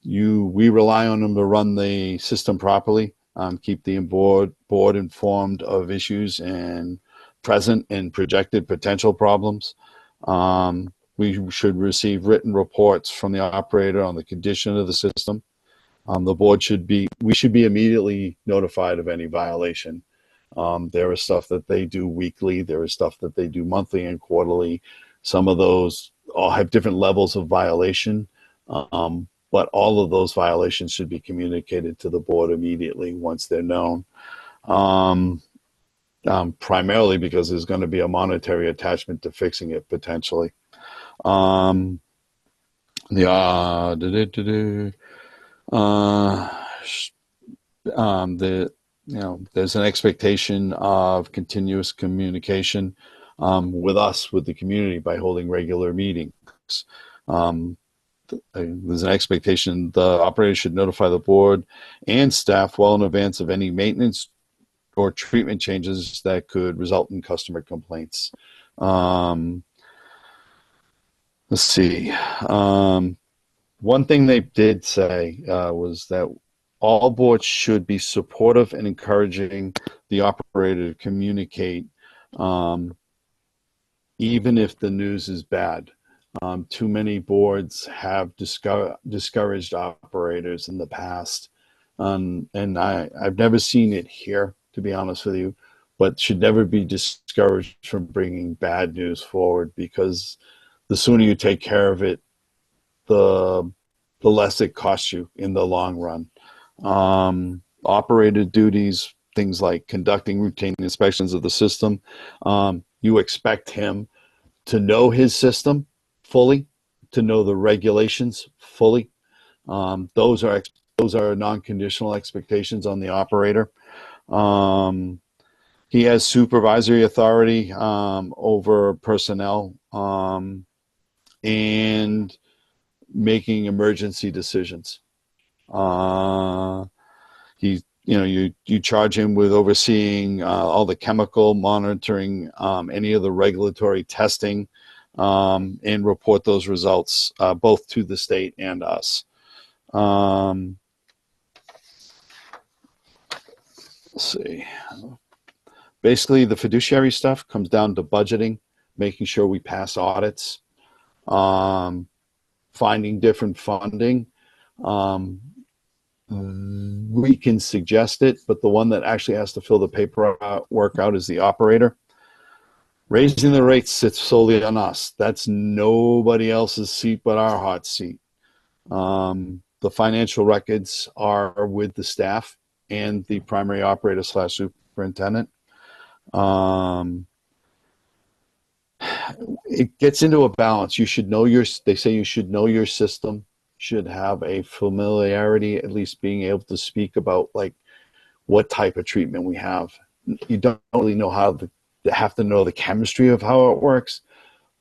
We rely on them to run the system properly, keep the board informed of issues and present and projected potential problems. We should receive written reports from the operator on the condition of the system. We should be immediately notified of any violation. There is stuff that they do weekly. There is stuff that they do monthly and quarterly. Some of those all have different levels of violation. But all of those violations should be communicated to the board immediately once they're known. Primarily because there's going to be a monetary attachment to fixing it potentially. There's an expectation of continuous communication with us, with the community, by holding regular meetings. There's an expectation the operator should notify the board and staff well in advance of any maintenance or treatment changes that could result in customer complaints. Let's see. One thing they did say was that all boards should be supportive and encouraging the operator to communicate, even if the news is bad. Too many boards have discouraged operators in the past, and I've never seen it here, to be honest with you, but should never be discouraged from bringing bad news forward, because the sooner you take care of it, the less it costs you in the long run. Operator duties, things like conducting routine inspections of the system, you expect him to know his system fully, to know the regulations fully. Those are non-conditional expectations on the operator. He has supervisory authority over personnel and making emergency decisions. You charge him with overseeing all the chemical monitoring, any of the regulatory testing, and report those results both to the state and us. Let's see. Basically, the fiduciary stuff comes down to budgeting, making sure we pass audits, finding different funding. We can suggest it, but the one that actually has to fill the paperwork out is the operator. Raising the rates sits solely on us. That's nobody else's seat but our hot seat. The financial records are with the staff and the primary operator / superintendent. It gets into a balance. You should know they say you should know your system, should have a familiarity, at least being able to speak about like what type of treatment we have. You don't really know have to know the chemistry of how it works,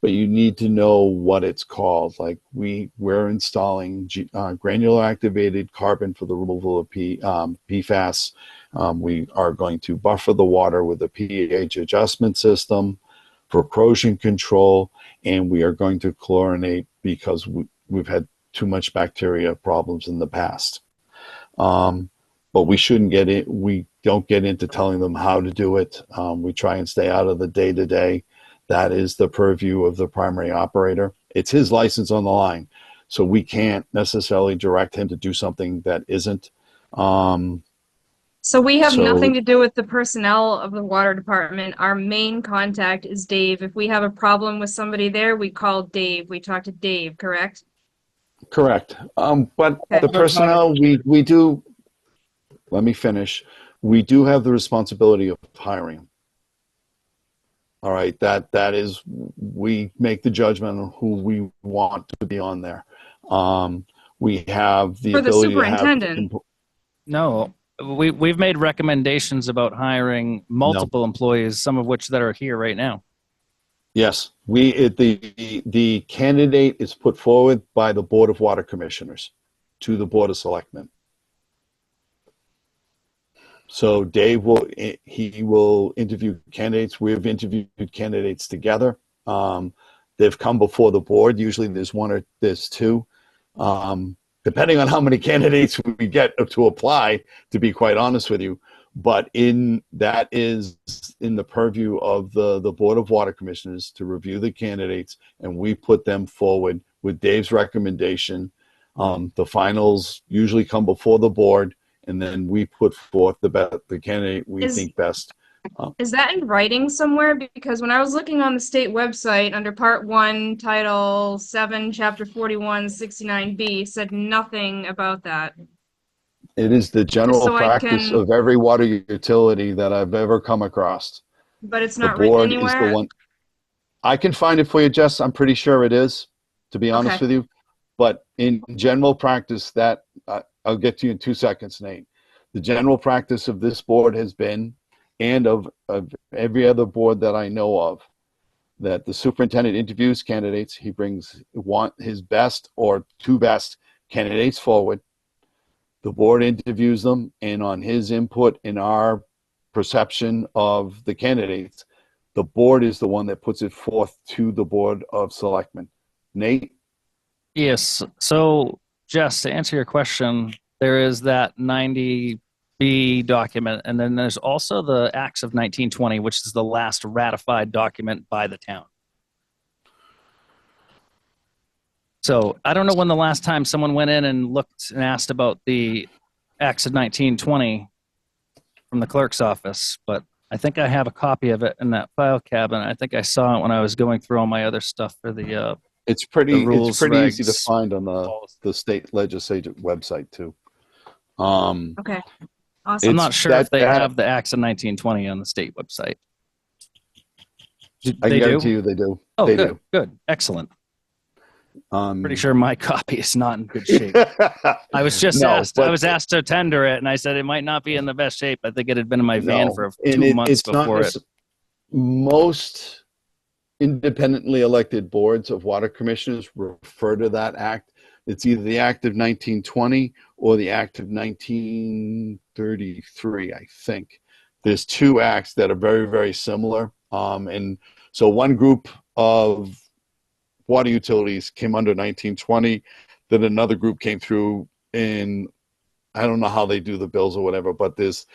but you need to know what it's called. Like we're installing granular activated carbon for the removal of PFAS. We are going to buffer the water with a pH adjustment system for corrosion control, and we are going to chlorinate because we've had too much bacteria problems in the past. But we shouldn't get it. We don't get into telling them how to do it. We try and stay out of the day-to-day. That is the purview of the primary operator. It's his license on the line. So we can't necessarily direct him to do something that isn't. So we have So- nothing to do with the personnel of the water department. Our main contact is Dave. If we have a problem with somebody there, we call Dave. We talk to Dave, correct? Correct. But Okay. the personnel, we do, let me finish. We do have the responsibility of hiring. All right, that is, we make the judgment on who we want to be on there. We have the For the ability to have. superintendent. No, we've made recommendations about hiring multiple employees, some of which that are here right now. Yes, the candidate is put forward by the Board of Water Commissioners to the Board of Selectmen. So Dave will interview candidates. We've interviewed candidates together. They've come before the board. Usually there's one or there's two, depending on how many candidates we get to apply, to be quite honest with you. But that is in the purview of the Board of Water Commissioners to review the candidates, and we put them forward with Dave's recommendation. The finals usually come before the board, and then we put forth the candidate we think best. Is that in writing somewhere? Because when I was looking on the state website under Part 1, Title 7, Chapter 41, 69B, said nothing about that. It is the general So I practice can- of every water utility that I've ever come across. But it's The not written board is anywhere? the one. I can find it for you, Jess. I'm pretty sure it is, to be honest Okay. with you. But in general practice, I'll get to you in 2 seconds, Nate. The general practice of this board has been, and of every other board that I know of, that the superintendent interviews candidates. He brings his best or two best candidates forward. The board interviews them, and on his input and our perception of the candidates, the board is the one that puts it forth to the Board of Selectmen. Nate? Yes. So, Jess, to answer your question, there is that 90B document, and then there's also the Acts of 1920, which is the last ratified document by the town. So I don't know when the last time someone went in and looked and asked about the Acts of 1920 from the clerk's office, but I think I have a copy of it in that file cabinet. I think I saw it when I was going through all my other stuff for the It's pretty rules, easy to regs, find on the state legislative website too. Okay. Awesome. I'm It's not sure if they that- have the Acts of 1920 on the state website. I can They do? guarantee you they do. Oh, They good, good, excellent. do. Pretty sure my copy is not in good shape. I was just No, asked. but- I was asked to tender it, and I said it might not be in the best shape. I think it had been in my van No, for and 2 months it's not before it. Most independently elected boards of water commissioners refer to that act. It's either the Act of 1920 or the Act of 1933, I think. There's two acts that are very, very similar. And so one group of water utilities came under 1920, then another group came through in, I don't know how they do the bills or whatever, but there's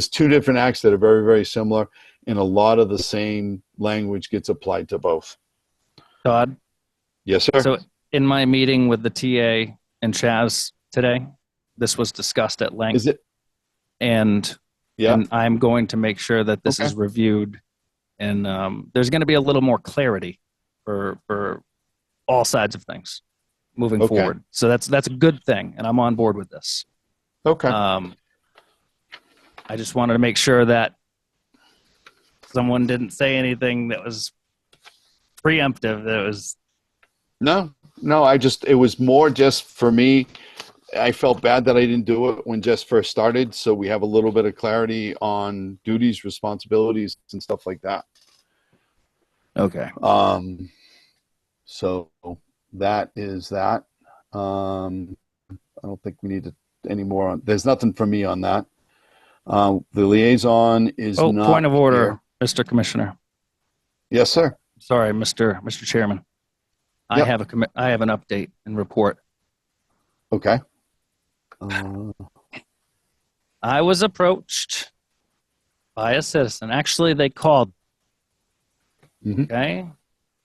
two different acts that are very, very similar, and a lot of the same language gets applied to both. Todd, Yes, sir. so in my meeting with the TA and Chaz today, this was discussed at length, Is it? and Yeah. and I'm going to make sure that this Okay. is reviewed, and there's going to be a little more clarity for all sides of things moving Okay. forward. So that's a good thing, and I'm on board with this. Okay. I just wanted to make sure that someone didn't say anything that was preemptive. That was No, it was more just for me. I felt bad that I didn't do it when Jess first started, so we have a little bit of clarity on duties, responsibilities, and stuff like that. okay. So that is that. I don't think we need any more on. There's nothing for me on that. The liaison is Oh, not. point of order, here. Mr. Commissioner. Yes, sir. Sorry, Mr. Chairman. I Yep. have an update and report. Okay. I was approached by a citizen. Actually, they called. Mhm. Okay,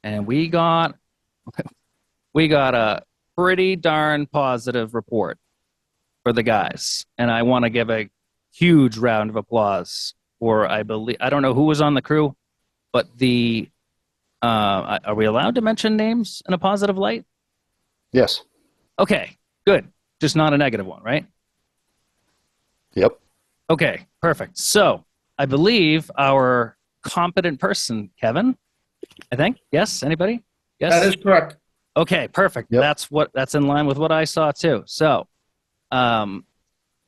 and we got a pretty darn positive report for the guys, and I want to give a huge round of applause for, I believe, I don't know who was on the crew, but the are we allowed to mention names in a positive light? Yes. Okay, good. Just not a negative one, right? Yep. Okay, perfect. So I believe our competent person, Kevin, I think. Yes, anybody? Yes. That is correct. Okay, perfect. Yep. That's in line with what I saw too. So, a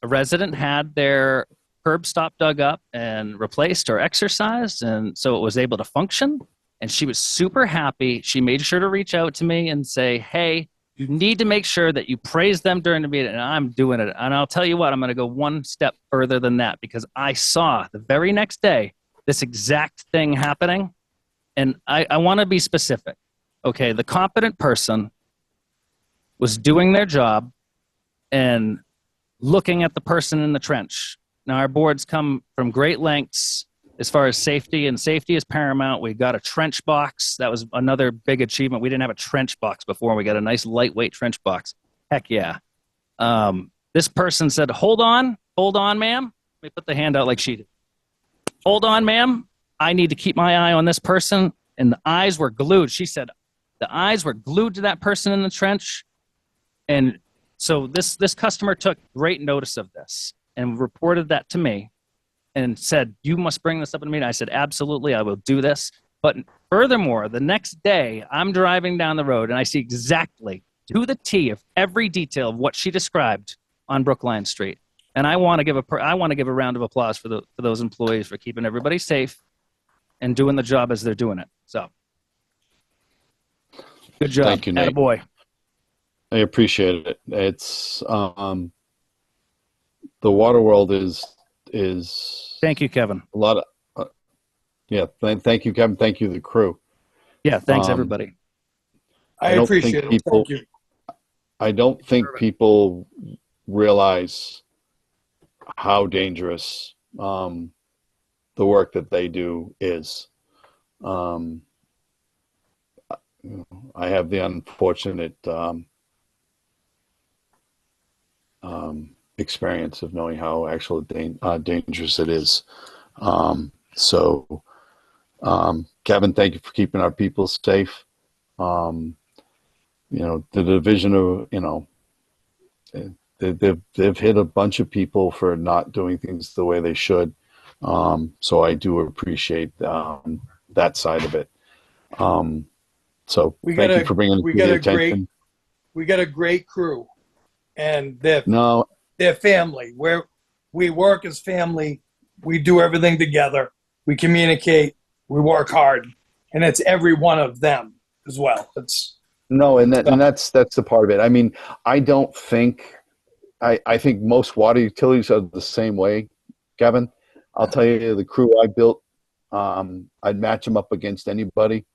resident had their curb stop dug up and replaced or exercised, and so it was able to function. And she was super happy. She made sure to reach out to me and say, "Hey, you need to make sure that you praise them during the meeting." And I'm doing it. And I'll tell you what, I'm going to go one step further than that, because I saw the very next day this exact thing happening, and I want to be specific. Okay, the competent person was doing their job and looking at the person in the trench. Now, our boards come from great lengths as far as safety, and safety is paramount. We got a trench box. That was another big achievement. We didn't have a trench box before. We got a nice lightweight trench box. Heck yeah. This person said, hold on, ma'am. Let me put the hand out like she did. Hold on, ma'am. I need to keep my eye on this person. And the eyes were glued. She said, the eyes were glued to that person in the trench. And so this customer took great notice of this and reported that to me and said, you must bring this up in a meeting. I said, absolutely, I will do this. But furthermore, the next day, I'm driving down the road and I see exactly to the T of every detail of what she described on Brookline Street. And I want to give a round of applause for those employees for keeping everybody safe and doing the job as they're doing it. So, good job. Thank you, Nate. Attaboy. I appreciate it. It's the water world is Thank you, Kevin. a lot of yeah. Thank you, Kevin. Thank you, the crew. Yeah, thanks, Um, everybody. I don't appreciate think it. people- Thank you. I don't think people realize how dangerous the work that they do is. I have the unfortunate experience of knowing how actually dangerous it is. Kevin, thank you for keeping our people safe. The division of, they've hit a bunch of people for not doing things the way they should. So I do appreciate that side of it. So We thank got you for bringing it we to got the a great- attention. We got a great crew, and No, they're family. We work as family. We do everything together. We communicate. We work hard, and it's every one of them as well. and that's the part of it. I mean, I don't think I think most water utilities are the same way, Kevin. I'll tell you, the crew I built, I'd match them up against anybody.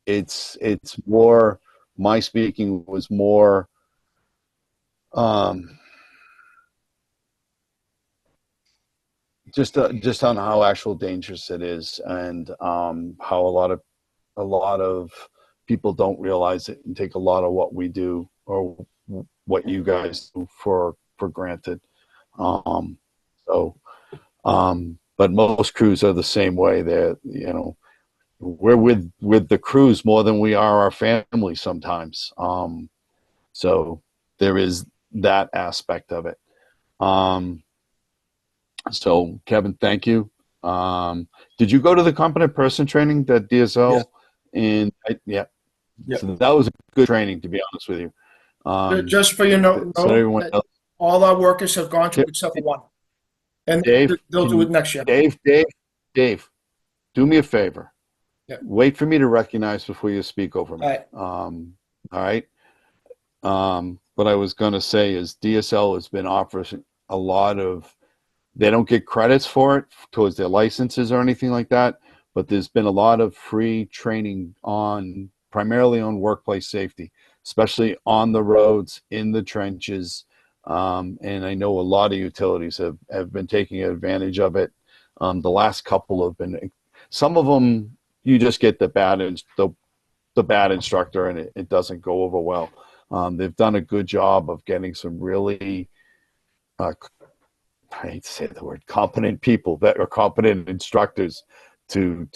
It's more, my speaking was more just on how actual dangerous it is, and how a lot of people don't realize it and take a lot of what we do or what you guys do for granted. But most crews are the same way. They're, we're with the crews more than we are our family sometimes. So there is that aspect of it. So Kevin, thank you. Did you go to the competent person training that DSL? Yes. Yeah. So that was a good training, to be honest with you. Just for you know, so everyone knows. all our workers have gone to except for one. And Dave, they'll do it next year. Dave, do me a favor. Yeah. Wait for me to recognize before you speak over me. All All right. right. What I was going to say is DSL has been offering a lot of, they don't get credits for it towards their licenses or anything like that, but there's been a lot of free training primarily on workplace safety, especially on the roads, in the trenches, And I know a lot of utilities have been taking advantage of it. The last couple have been, some of them you just get the bad instructor and it doesn't go over well. They've done a good job of getting some really, I hate to say the word, competent people that are competent instructors to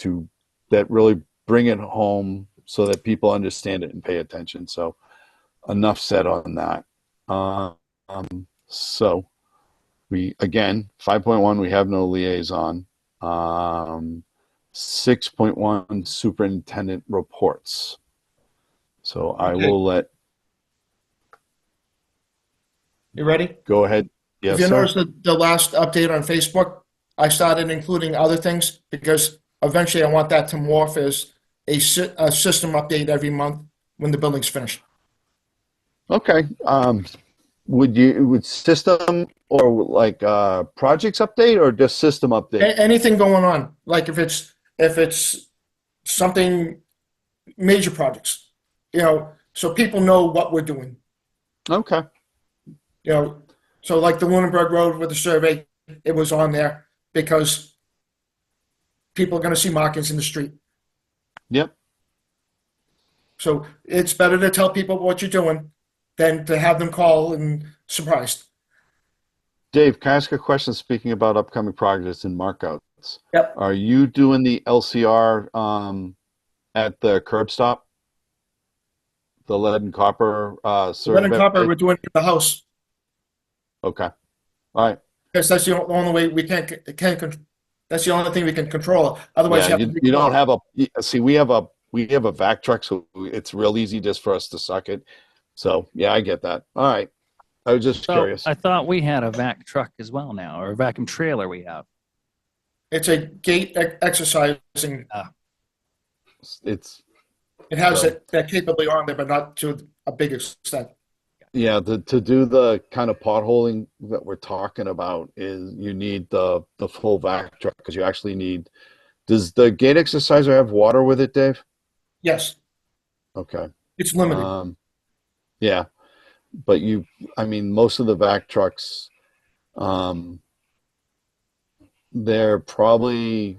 that really bring it home so that people understand it and pay attention. So enough said on that. So we, again, 5.1, we have no liaison. 6.1 superintendent reports. So I Okay. will let, You ready? go ahead. Yes, If you sir. notice the last update on Facebook, I started including other things because eventually I want that to morph as a system update every month when the building's finished. Okay. Would system or like projects update or just system update? Anything going on, like if it's something major projects, so people know what we're doing. Okay. So like the Lunenburg Road with the survey, it was on there because people are going to see markings in the street. Yep. So it's better to tell people what you're doing than to have them call and surprised. Dave, can I ask a question speaking about upcoming projects and markouts? Yep. Are you doing the LCR at the curb stop? The lead and copper Lead and copper, survey? we're doing it in the house Okay. All right. because that's the only way we can't that's the only thing we can control. Otherwise, Yeah, you have to you don't have see, we have a vac truck, so it's real easy just for us to suck it. So yeah, I get that. All right. I was just So curious. I thought we had a vac truck as well now, or a vacuum trailer we have. It's a gate exercising. It's It has So- that capability on there, but not to a big extent. yeah, to do the kind of potholing that we're talking about is you need the full vac truck because you actually need. Does the gate exerciser have water with it, Dave? Yes, Okay. it's limited. Yeah, but I mean, most of the vac trucks, they're probably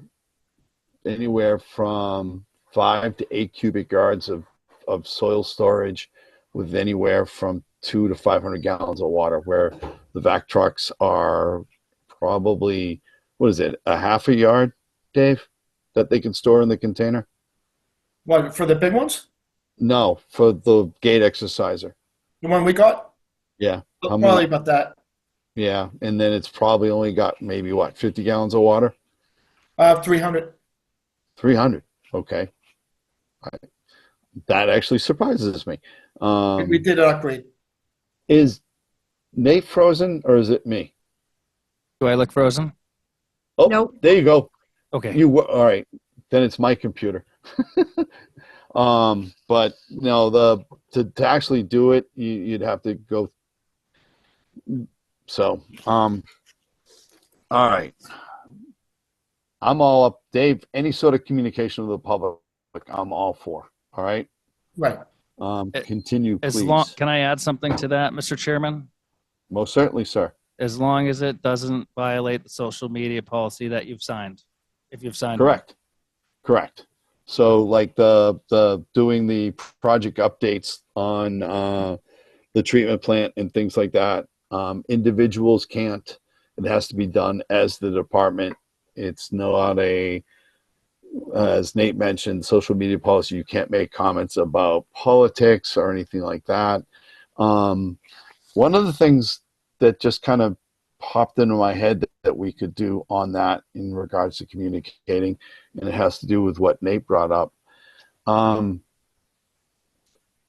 anywhere from 5 to 8 cubic yards of soil storage with anywhere from 200 to 500 gallons of water, where the vac trucks are probably, what is it, a half a yard, Dave, that they can store in the container? What, for the big ones? No, for the gate exerciser. The one we got? Yeah. How many? Probably about that. Yeah, and then it's probably only got maybe what, 50 gallons of water? 300. 300. Okay. That actually surprises me. We did an upgrade. Is Nate frozen or is it me? Do I look frozen? Oh, Nope. there you go. Okay. You were all right. Then it's my computer. But no, to actually do it, you'd have to go. So, all right. I'm all up. Dave, any sort of communication with the public, I'm all for. All right. Right. Continue, As please. long, can I add something to that, Mr. Chairman? Most certainly, sir. As long as it doesn't violate the social media policy that you've signed, if you've signed. it. Correct. So like the doing the project updates on the treatment plant and things like that, individuals can't. It has to be done as the department. It's not as Nate mentioned, social media policy. You can't make comments about politics or anything like that. One of the things that just kind of popped into my head that we could do on that in regards to communicating, and it has to do with what Nate brought up.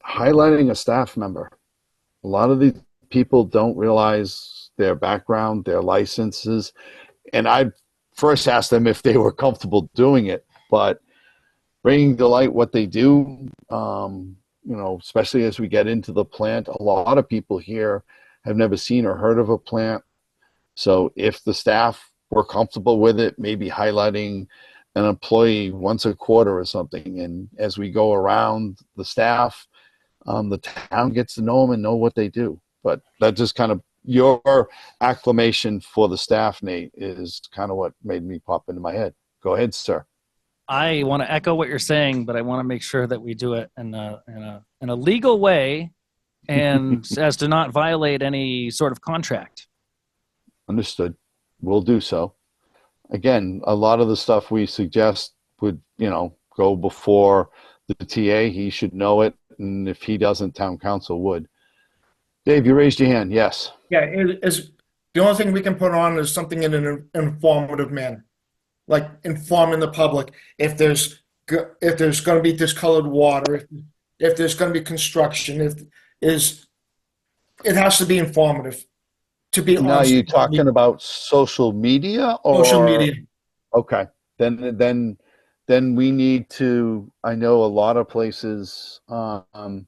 Highlighting a staff member. A lot of these people don't realize their background, their licenses, and I first asked them if they were comfortable doing it, but bringing to light what they do, especially as we get into the plant, a lot of people here have never seen or heard of a plant. So if the staff were comfortable with it, maybe highlighting an employee once a quarter or something. And as we go around the staff, the town gets to know them and know what they do. But that just kind of your acclamation for the staff, Nate, is kind of what made me pop into my head. Go ahead, sir. I want to echo what you're saying, but I want to make sure that we do it in a legal way, and as to not violate any sort of contract. Understood. We'll do so. Again, a lot of the stuff we suggest would, go before the TA. He should know it, and if he doesn't, town council would. Dave, you raised your hand. Yes. Yeah, it is, the only thing we can put on is something in an informative manner, like informing the public if there's going to be discolored water, if there's going to be construction, it has to be informative. To be Now, honest, you talking about social media or social media. Okay, then we need to. I know a lot of places. And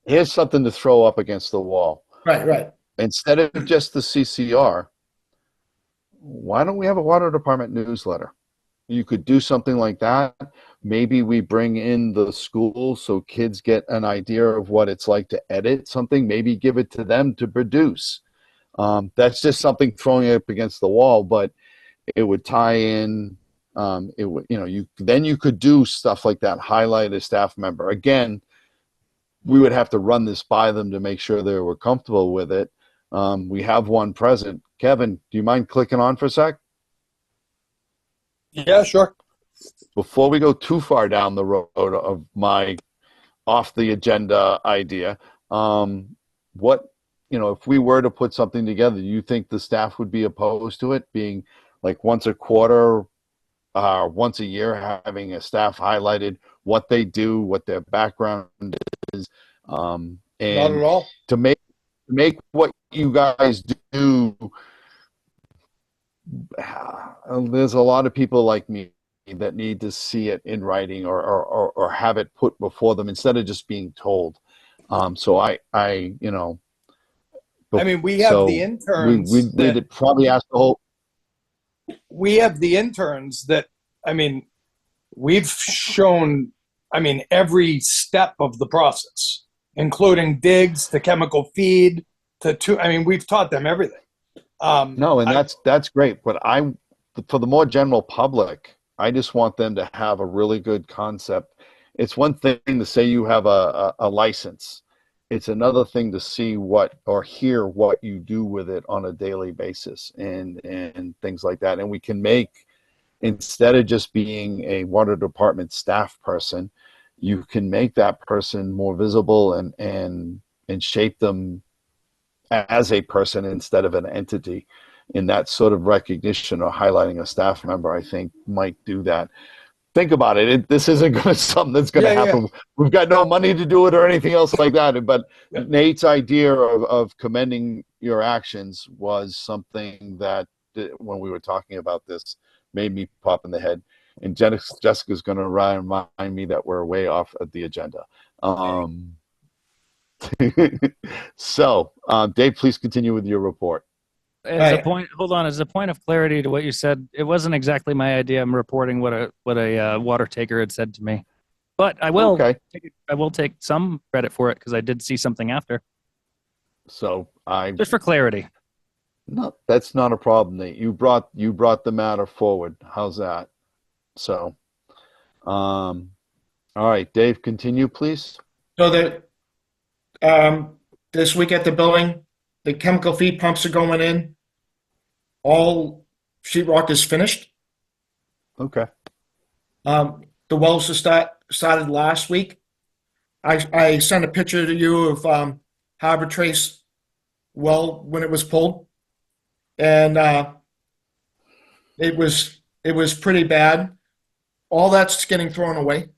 Here's something to throw up against the wall. right. Instead of just the CCR, why don't we have a water department newsletter? You could do something like that. Maybe we bring in the school so kids get an idea of what it's like to edit something. Maybe give it to them to produce. That's just something throwing it up against the wall, but it would tie in. It would, you could do stuff like that. Highlight a staff member. Again, we would have to run this by them to make sure they were comfortable with it. We have one present. Kevin, do you mind clicking on for a sec? Yeah, sure. Before we go too far down the road of my off the agenda idea, if we were to put something together, do you think the staff would be opposed to it being like once a quarter, once a year, having a staff highlighted what they do, what their background is, and Not at all. to make what you guys do. There's a lot of people like me that need to see it in writing or have it put before them instead of just being told. So I mean, we have the interns. We'd probably ask the whole. We have the interns that, we've shown, every step of the process, including digs to chemical feed we've taught them everything. No, and that's great. But for the more general public, I just want them to have a really good concept. It's one thing to say you have a license. It's another thing to see or hear what you do with it on a daily basis and things like that. And we can make, instead of just being a water department staff person, you can make that person more visible and shape them as a person instead of an entity. In that sort of recognition or highlighting a staff member, I think might do that. Think about it. This isn't something that's going to happen. Yeah. We've got no money to do it or anything else like that. But Nate's idea of commending your actions was something that, when we were talking about this, made me pop in the head. And Jessica's going to remind me that we're way off of the agenda. So, Dave, please continue with your report. As a point of clarity to what you said, it wasn't exactly my idea. I'm reporting what a water taker had said to me, but I will take some credit for it because I did see something after. So just for clarity. No, that's not a problem, Nate. You brought the matter forward. How's that? So, all right, Dave, continue, please. So that this week at the building, the chemical feed pumps are going in. All sheetrock is finished. Okay. The wells started last week. I sent a picture to you of Harbor Trace well when it was pulled, and it was pretty bad. All that's getting thrown away.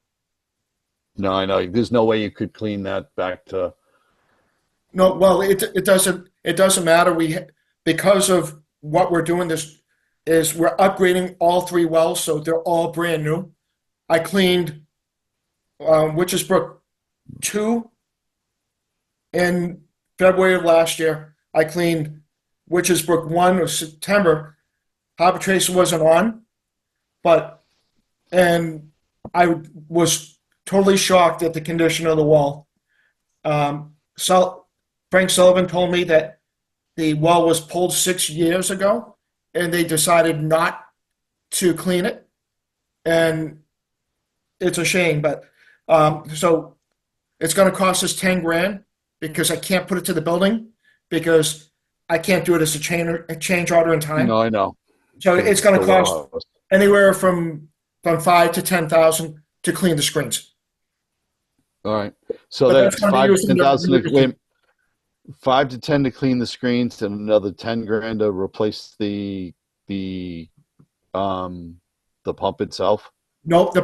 No, I know. There's no way you could clean that back to. No, well, it doesn't matter. Because of what we're doing, this is we're upgrading all 3 wells, so they're all brand new. I cleaned Witches Brook 2 in February of last year. I cleaned Witches Brook 1 of September. Harbor Trace wasn't on, and I was totally shocked at the condition of the wall. Frank Sullivan told me that the well was pulled 6 years ago, and they decided not to clean it. And it's a shame, but so it's going to cost us 10 grand because I can't put it to the building because I can't do it as a change order in time. No, I know. So it's going to The well cost house. anywhere from 5 to 10,000 to clean the screens. All right. So But that's that's gonna be 5 to used in the- 10,000. Wait, 5 to 10 to clean the screens, and another 10 grand to replace the pump itself. Nope, the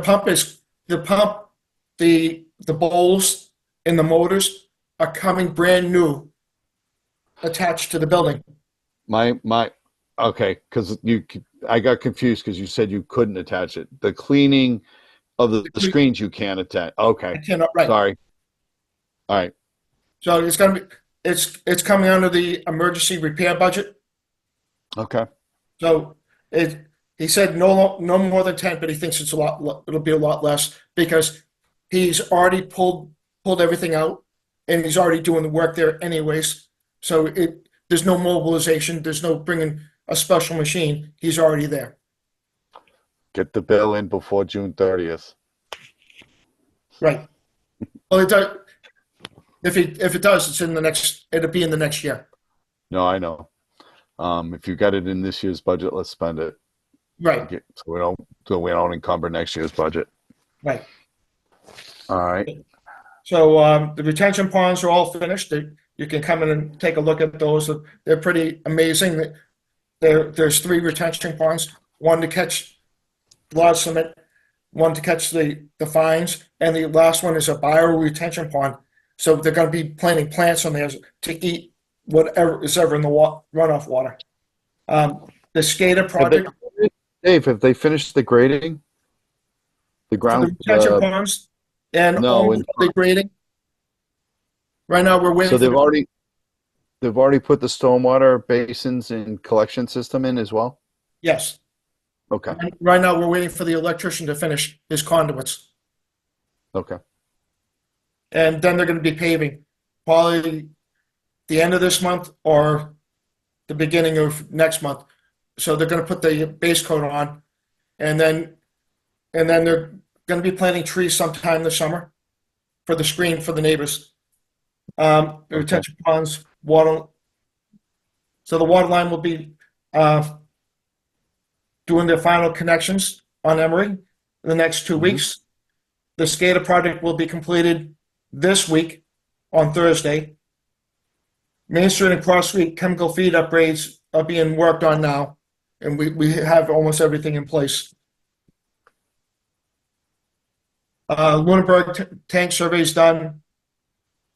bowls and the motors are coming brand new, attached to the building. Okay, because I got confused because you said you couldn't attach it. The cleaning of the screens you can't attach. I Okay, cannot, right. sorry. All right. So it's gonna be, it's coming under the emergency repair budget. Okay. So he said no more than 10, but he thinks it'll be a lot less because he's already pulled everything out and he's already doing the work there anyways. So there's no mobilization, there's no bringing a special machine. He's already there. Get the bill in before June 30th. Right. Well, it does. If it does, it'll be in the next year. No, I know. If you got it in this year's budget, let's spend it. Right. So we don't encumber next year's budget. Right. All right. So the retention ponds are all finished. You can come in and take a look at those. They're pretty amazing. There's 3 retention ponds, one to catch large cement, one to catch the fines, and the last one is a bio-retention pond. So they're going to be planting plants on there to eat whatever is ever in the runoff water. The SCADA project, Dave, have they finished the grading? The for the ground. retention ponds, and no, the grading. Right now, we're waiting. So they've already put the stormwater basins and collection system in as well? Yes. Okay. And right now, we're waiting for the electrician to finish his conduits. Okay. And then they're going to be paving probably the end of this month or the beginning of next month. So they're going to put the base coat on, and then they're going to be planting trees sometime this summer for the screen for the neighbors. The retention ponds, water. So the water line will be doing their final connections on Emery in the next 2 weeks. The SCADA project will be completed this week on Thursday. Main Street and Cross Street chemical feed upgrades are being worked on now, and we have almost everything in place. Lunenburg tank survey's done.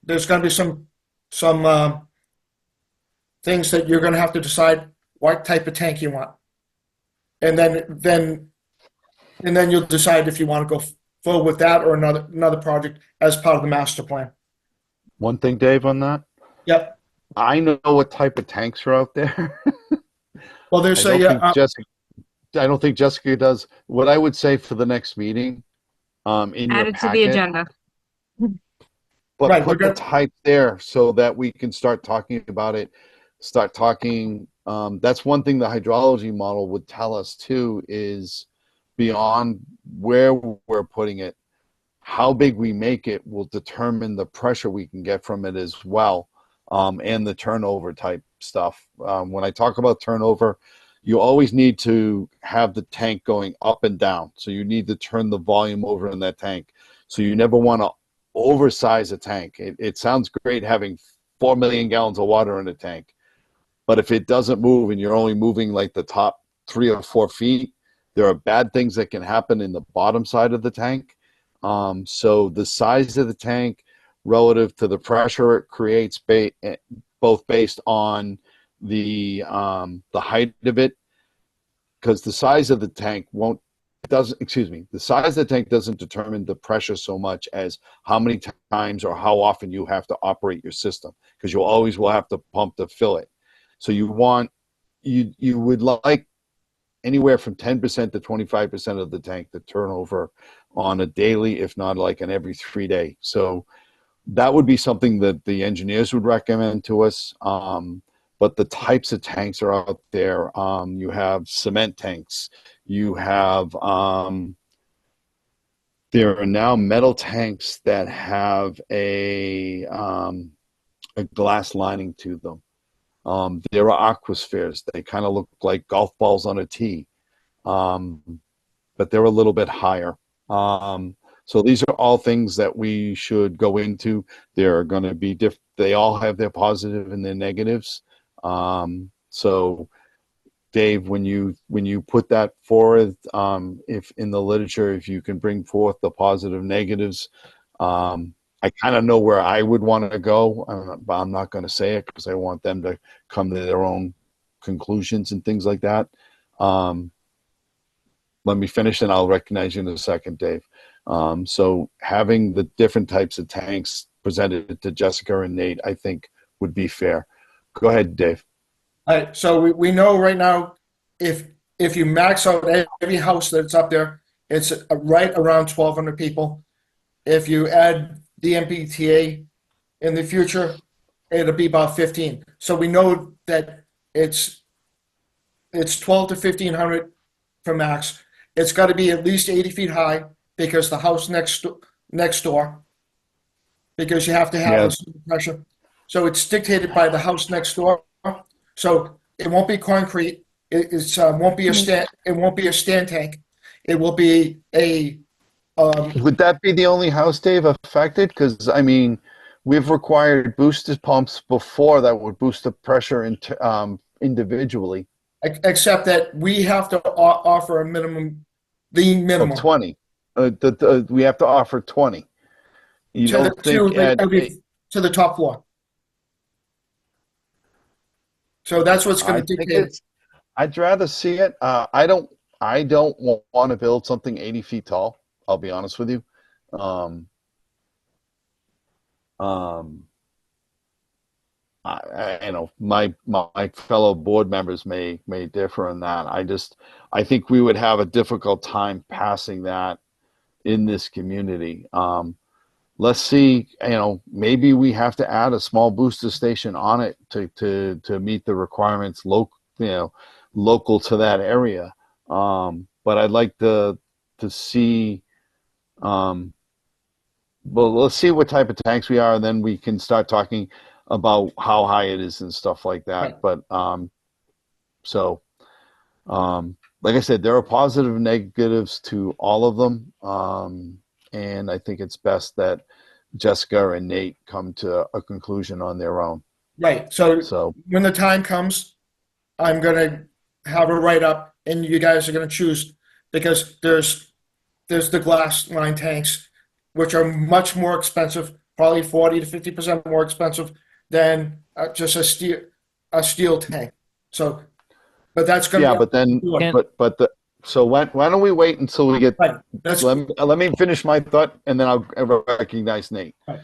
There's going to be some things that you're going to have to decide what type of tank you want, and then you'll decide if you want to go forward with that or another project as part of the master plan. One thing, Dave, on that. Yep. I know what type of tanks are out there. Well, there's I don't think Jessica does. What I would say for the next meeting, in Add your it to the packet, agenda. but Right, put we're the type there so that we can start talking about it. Start talking. That's one thing the hydrology model would tell us too, is beyond where we're putting it, how big we make it will determine the pressure we can get from it as well, and the turnover type stuff. When I talk about turnover, you always need to have the tank going up and down. So you need to turn the volume over in that tank. So you never want to oversize a tank. It sounds great having 4 million gallons of water in a tank, but if it doesn't move and you're only moving like the top 3 or 4 feet, there are bad things that can happen in the bottom side of the tank. So the size of the tank relative to the pressure it creates, both based on the height of it, because the size of the tank the size of the tank doesn't determine the pressure so much as how many times or how often you have to operate your system, because you always will have to pump to fill it. So you would like anywhere from 10% to 25% of the tank to turn over on a daily, if not like an every 3 day. So that would be something that the engineers would recommend to us. But the types of tanks are out there. You have cement tanks. You have there are now metal tanks that have a glass lining to them. There are aquaspheres. They kind of look like golf balls on a tee, but they're a little bit higher. So these are all things that we should go into. They're going to be different. They all have their positive and their negatives. So, Dave, when you put that forward, if in the literature, if you can bring forth the positive negatives, I kind of know where I would want to go, but I'm not going to say it because I want them to come to their own conclusions and things like that. Let me finish and I'll recognize you in a second, Dave. So having the different types of tanks presented to Jessica and Nate, I think would be fair. Go ahead, Dave. All right, so we know right now if you max out every house that's up there, it's right around 1,200 people. If you add the MBTA in the future, it'll be about 15. So we know that it's 12 to 1,500 for max. It's got to be at least 80 feet high because the house next door, because you have to have a certain pressure. So it's dictated by the house next door. So it won't be concrete. It won't be a stand. It won't be a stand tank. It will be a. Would that be the only house, Dave, affected? Because I mean, we've required booster pumps before that would boost the pressure individually. Except that we have to offer a minimum, the minimum of 20. We have to offer 20. You to don't think to the top floor. So that's what's going to dictate. I'd rather see it. I don't want to build something 80 feet tall. I'll be honest with you. I know my fellow board members may differ on that. I think we would have a difficult time passing that in this community. Let's see, maybe we have to add a small booster station on it to meet the requirements local to that area. But I'd like to see, well, let's see what type of tanks we are, and then we can start talking about how high it is and stuff like that. Right. But like I said, there are positive and negatives to all of them. And I think it's best that Jessica and Nate come to a conclusion on their own. Right. So when the time comes, I'm going to have a write-up, and you guys are going to choose, because there's the glass line tanks, which are much more expensive, probably 40 to 50% more expensive than just a steel tank. So, but that's going to So why don't we wait until we get? Right. Let me finish my thought, and then I'll recognize Nate. Right.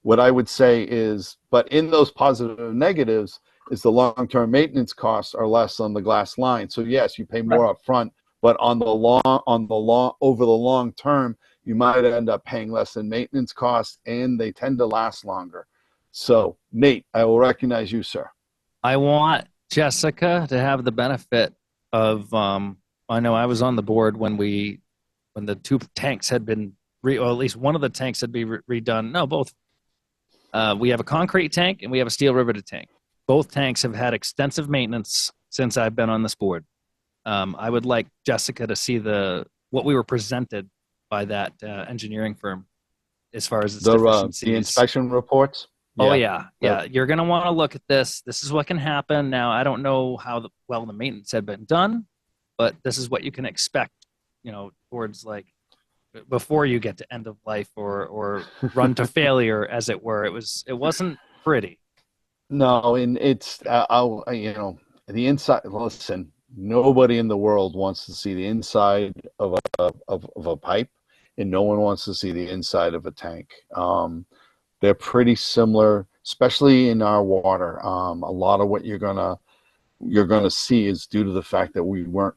What I would say is, but in those positive and negatives, is the long-term maintenance costs are less on the glass line. So yes, you pay more up front, but over the long term, you might end up paying less in maintenance costs, and they tend to last longer. So Nate, I will recognize you, sir. I want Jessica to have the benefit of. I know I was on the board when the two tanks had been or at least one of the tanks had been redone. No, both. We have a concrete tank and we have a steel riveted tank. Both tanks have had extensive maintenance since I've been on this board. I would like Jessica to see what we were presented by that engineering firm as far as its deficiencies. The inspection reports. Oh yeah. You're gonna want to look at this. This is what can happen. Now I don't know how well the maintenance had been done, but this is what you can expect. Towards like before you get to end of life or run to failure, as it were. It wasn't pretty. No, and it's the inside. Listen, nobody in the world wants to see the inside of a pipe, and no one wants to see the inside of a tank. They're pretty similar, especially in our water. A lot of what you're gonna see is due to the fact that we weren't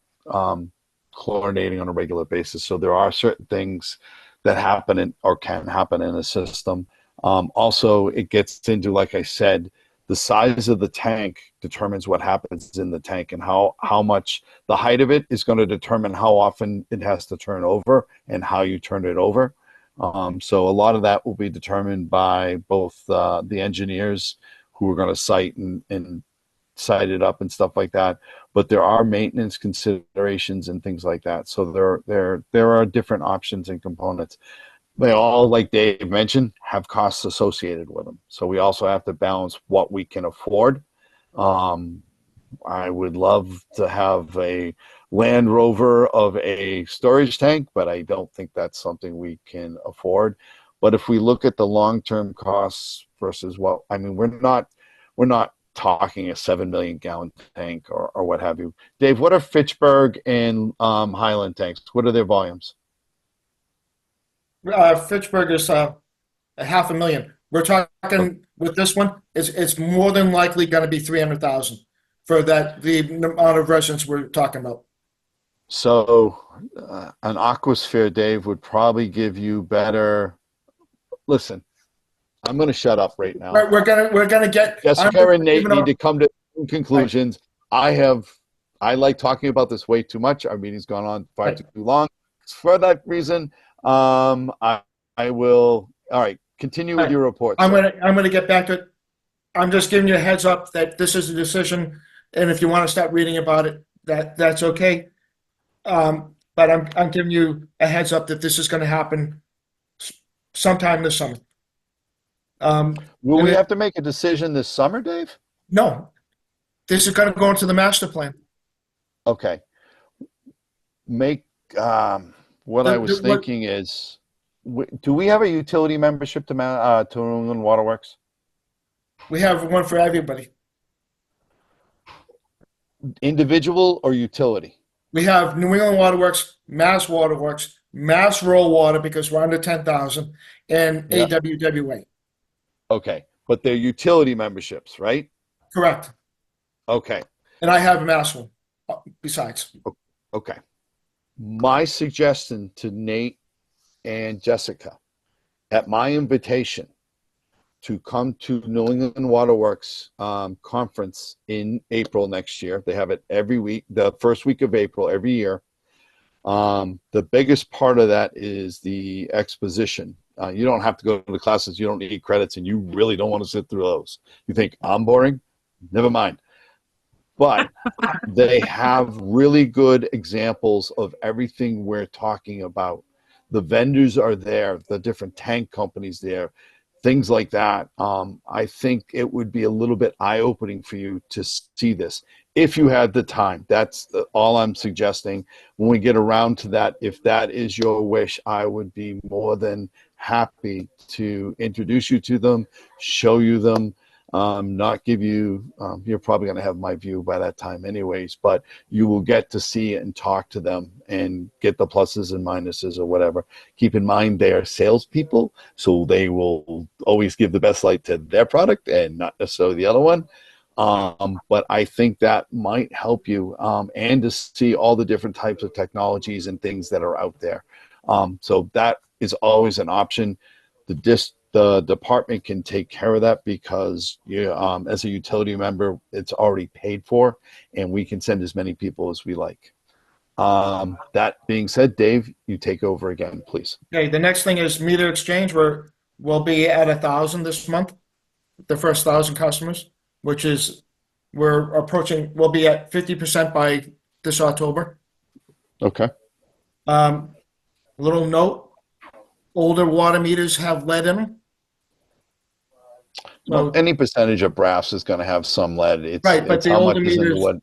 chlorinating on a regular basis. So there are certain things that happen or can happen in a system. Also, it gets into, like I said, the size of the tank determines what happens in the tank, and how much the height of it is going to determine how often it has to turn over and how you turn it over. So a lot of that will be determined by both the engineers who are going to site and site it up and stuff like that. But there are maintenance considerations and things like that. So there are different options and components. They all, like Dave mentioned, have costs associated with them. So we also have to balance what we can afford. I would love to have a Land Rover of a storage tank, but I don't think that's something we can afford. But if we look at the long-term costs versus we're not talking a 7 million gallon tank or what have you. Dave, what are Fitchburg and Highland tanks? What are their volumes? Fitchburg is a 500,000. We're talking with this one, it's more than likely going to be 300,000 for the amount of residents we're talking about. So an Aquasphere, Dave, would probably give you better. Listen, I'm going to shut up right now. We're gonna get Jessica and Nate need to come to conclusions. Right. I like talking about this way too much. Our meeting's gone on far too long. For that reason, I will. All right, continue with your report. I'm gonna get back to it. I'm just giving you a heads up that this is a decision, and if you want to start reading about it, that's okay. But I'm giving you a heads up that this is going to happen sometime this summer. Will we have to make a decision this summer, Dave? No, this is going to go into the master plan. Okay. What I was thinking is, do we have a utility membership to New England Waterworks? We have one for everybody. Individual or utility? We have New England Waterworks, Mass Waterworks, Mass Rural Water because we're under 10,000, and AWWA. Okay, but they're utility memberships, right? Correct. Okay. And I have a Mass one besides. Okay. My suggestion to Nate and Jessica, at my invitation, to come to New England Waterworks conference in April next year. They have it every week, the first week of April every year. The biggest part of that is the exposition. You don't have to go to the classes. You don't need credits, and you really don't want to sit through those. You think, I'm boring? Never mind. But they have really good examples of everything we're talking about. The vendors are there, the different tank companies there, things like that. I think it would be a little bit eye-opening for you to see this if you had the time. That's all I'm suggesting. When we get around to that, if that is your wish, I would be more than happy to introduce you to them, show you them, not give you, you're probably going to have my view by that time anyways, but you will get to see and talk to them and get the pluses and minuses or whatever. Keep in mind they are salespeople, so they will always give the best light to their product and not necessarily the other one. But I think that might help you, and to see all the different types of technologies and things that are out there. So that is always an option. The department can take care of that because you, as a utility member, it's already paid for, and we can send as many people as we like. That being said, Dave, you take over again, please. Okay, the next thing is meter exchange. We'll be at 1,000 this month, the first 1,000 customers, which is we'll be at 50% by this October. Okay. Little note, older water meters have lead in them. Well, any percentage of brass is going to have some lead. It's, right, but it's the how older much is in the meters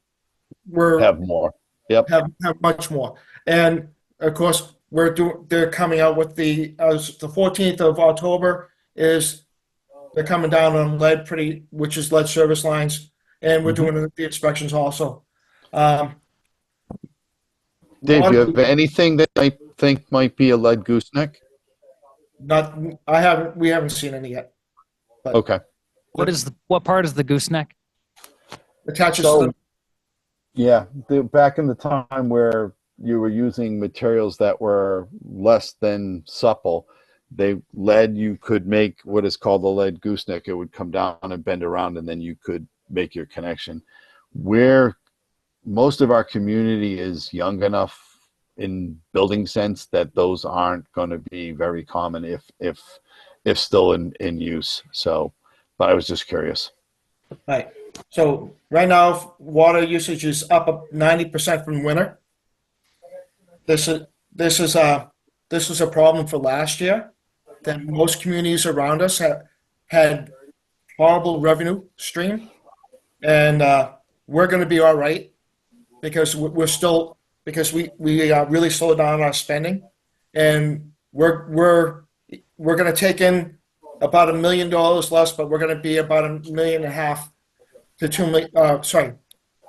wood. Have more. Yep. Have much more. And of course, they're coming out with the 14th of October is they're coming down on lead which is lead service lines, and we're doing the inspections also. Dave, do you have anything that I think might be a lead gooseneck? We haven't seen any yet. But Okay. What part is the gooseneck? Attaches to the. Yeah, back in the time where you were using materials that were less than supple, lead, you could make what is called the lead gooseneck. It would come down and bend around, and then you could make your connection. Where most of our community is young enough in building sense that those aren't going to be very common if still in use. So, but I was just curious. Right. So right now, water usage is up 90% from winter. This is a problem for last year. That most communities around us had horrible revenue stream, and we're going to be all right because we really slowed down our spending, and we're going to take in about $1 million less, but we're going to be about $1.5 million to $2 million.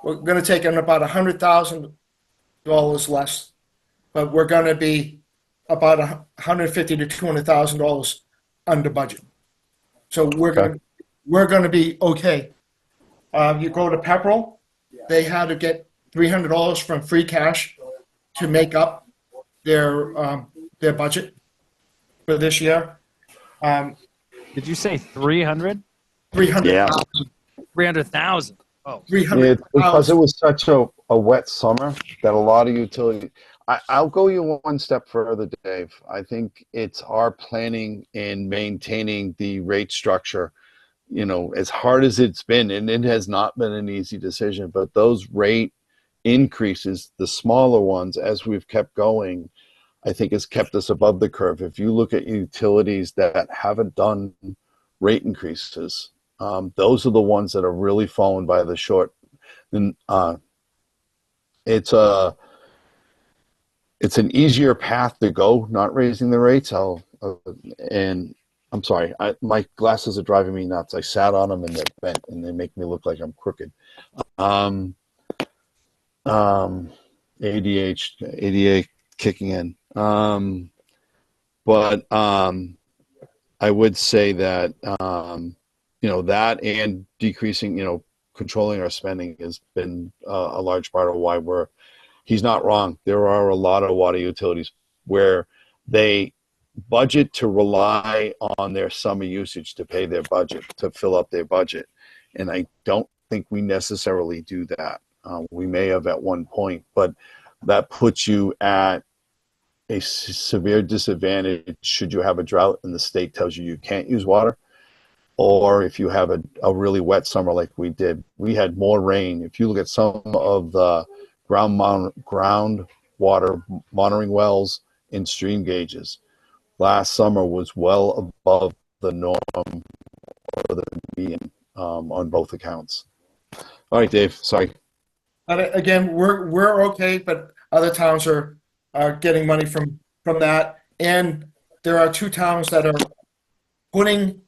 We're going to take in about $100,000 less, but we're going to be about $150,000 to $200,000 under budget. So we're going to be okay. You go to Pepperell, they had to get $300 from free cash to make up their budget for this year. Did you say 300? 300. Yeah. 300,000. Oh, 300. Because it was such a wet summer that a lot of utility. I'll go you one step further, Dave. I think it's our planning in maintaining the rate structure. You know, as hard as it's been, and it has not been an easy decision, but those rate increases, the smaller ones, as we've kept going, I think has kept us above the curve. If you look at utilities that haven't done rate increases, those are the ones that are really fallen by the short. And it's an easier path to go, not raising the rates. And I'm sorry, my glasses are driving me nuts. I sat on them and they're bent, and they make me look like I'm crooked. ADA kicking in. But I would say that that and decreasing, controlling our spending has been a large part of why he's not wrong. There are a lot of water utilities where they budget to rely on their summer usage to pay their budget, to fill up their budget. And I don't think we necessarily do that. We may have at one point, but that puts you at a severe disadvantage should you have a drought and the state tells you can't use water. Or if you have a really wet summer like we did. We had more rain. If you look at some of the ground water monitoring wells and stream gauges, last summer was well above the norm or the median on both accounts. All right, Dave, sorry. Again, we're okay, but other towns are getting money from that. And there are 2 towns that are putting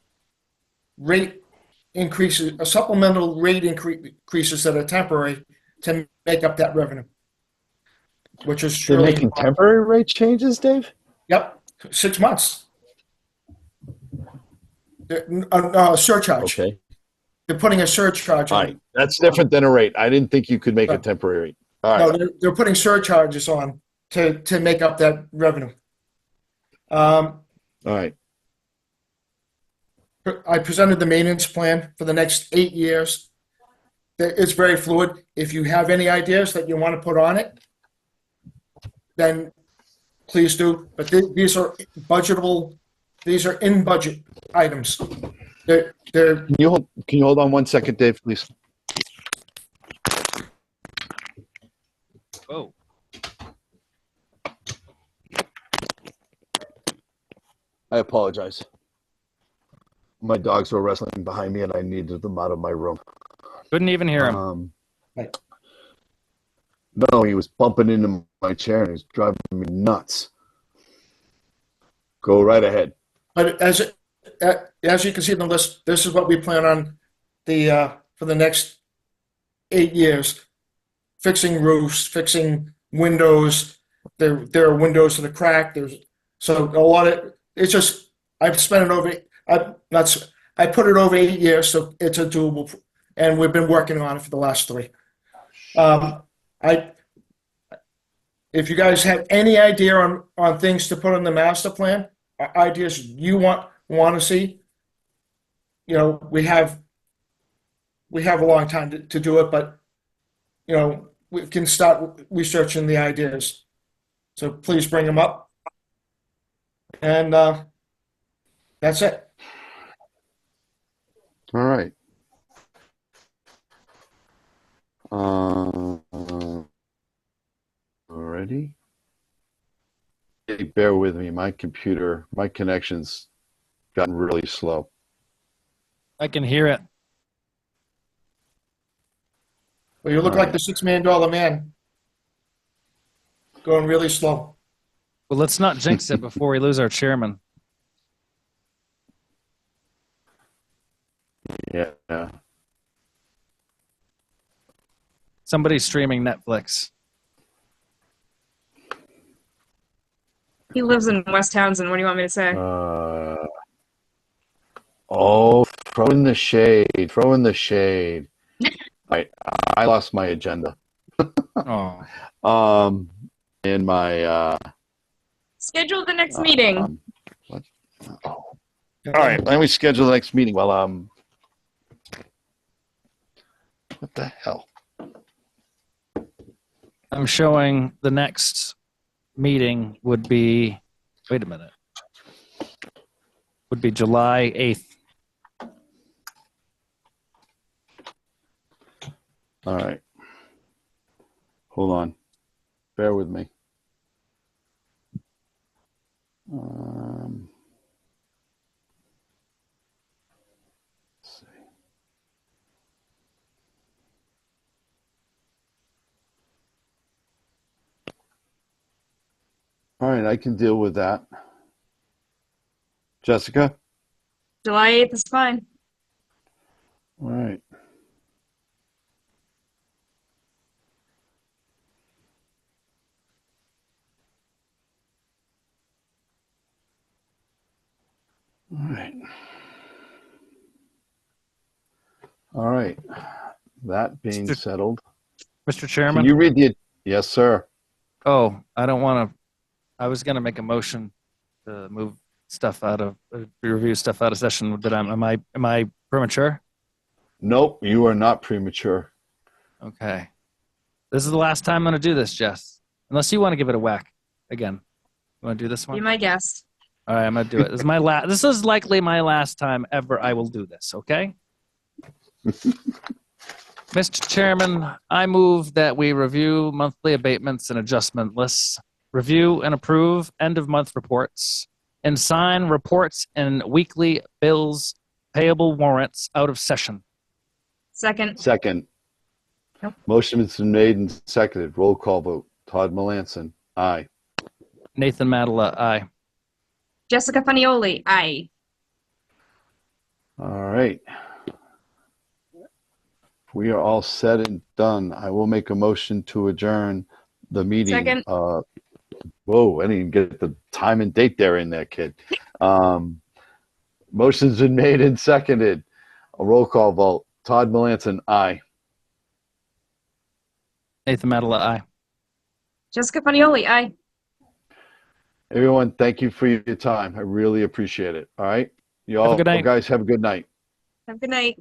rate increases, supplemental rate increases that are temporary to make up that revenue, which is They're really making temporary rate changes, Dave? Yep, 6 months. Surcharge. Okay. They're putting a surcharge All on. right. That's different than a rate. I didn't think you could make a temporary rate. All right. No, they're putting surcharges on to make up that revenue. All right. I presented the maintenance plan for the next 8 years. It's very fluid. If you have any ideas that you want to put on it, then please do. But these are budgetable. These are in budget items. They're Can you hold on 1 second, Dave, please? oh. I apologize. My dogs were wrestling behind me, and I needed them out of my room. Couldn't even hear him. Right. No, he was bumping into my chair, and he was driving me nuts. Go right ahead. But as you can see in the list, this is what we plan on for the next 8 years: fixing roofs, fixing windows. There are windows that are cracked. So a lot of it's just I've spent it over. I put it over 8 years, so it's a doable, and we've been working on it for the last 3. If you guys have any idea on things to put on the master plan, ideas you want to see, you know, we have a long time to do it, but you know, we can start researching the ideas. So please bring them up, and that's it. All right. Already. Hey, bear with me. My connection's gotten really slow. I can hear it. Well, you look All like right. the $6 million man, going really slow. Well, let's not jinx it before we lose our chairman. Yeah. Somebody's streaming Netflix. He lives in West Townsend. What do you want me to say? Throw in the shade. Throw in the shade. I lost my agenda. Oh, In my Schedule the next meeting. what? Oh. All right, let me schedule the next meeting. Well, what the hell? I'm showing the next meeting would be, wait a minute, would be July 8th. All right. Hold on. Bear with me. Let's see. All right, I can deal with that. Jessica? July 8th is fine. All right. All right. All right. That being Mr. settled. Mr. Can Chairman? you read the... Yes, sir. Oh, I don't want to, I was going to make a motion to move stuff out of, review stuff out of session. Am I premature? Nope, you are not premature. Okay. This is the last time I'm going to do this, Jess. Unless you want to give it a whack again. You want to do this Be one? my guest. All right, I'm going to do it. This is my last. This is likely my last time ever I will do this, okay? Mr. Chairman, I move that we review monthly abatements and adjustment lists, review and approve end of month reports, and sign reports and weekly bills, payable warrants out of session. Second. Second. Nope. Motion has been made and seconded. Roll call vote. Todd Melanson. Aye. Nathan Madela, aye. Jessica Funioli, aye. All right. We are all set and done. I will make a motion to adjourn the meeting. Second. Whoa, I didn't even get the time and date there in there, kid. Motion's been made and seconded. A roll call vote. Todd Melanson, aye. Nathan Madela, aye. Jessica Funioli, aye. Everyone, thank you for your time. I really appreciate it. All right. You Have a all good night. guys have a good night. Have a good night.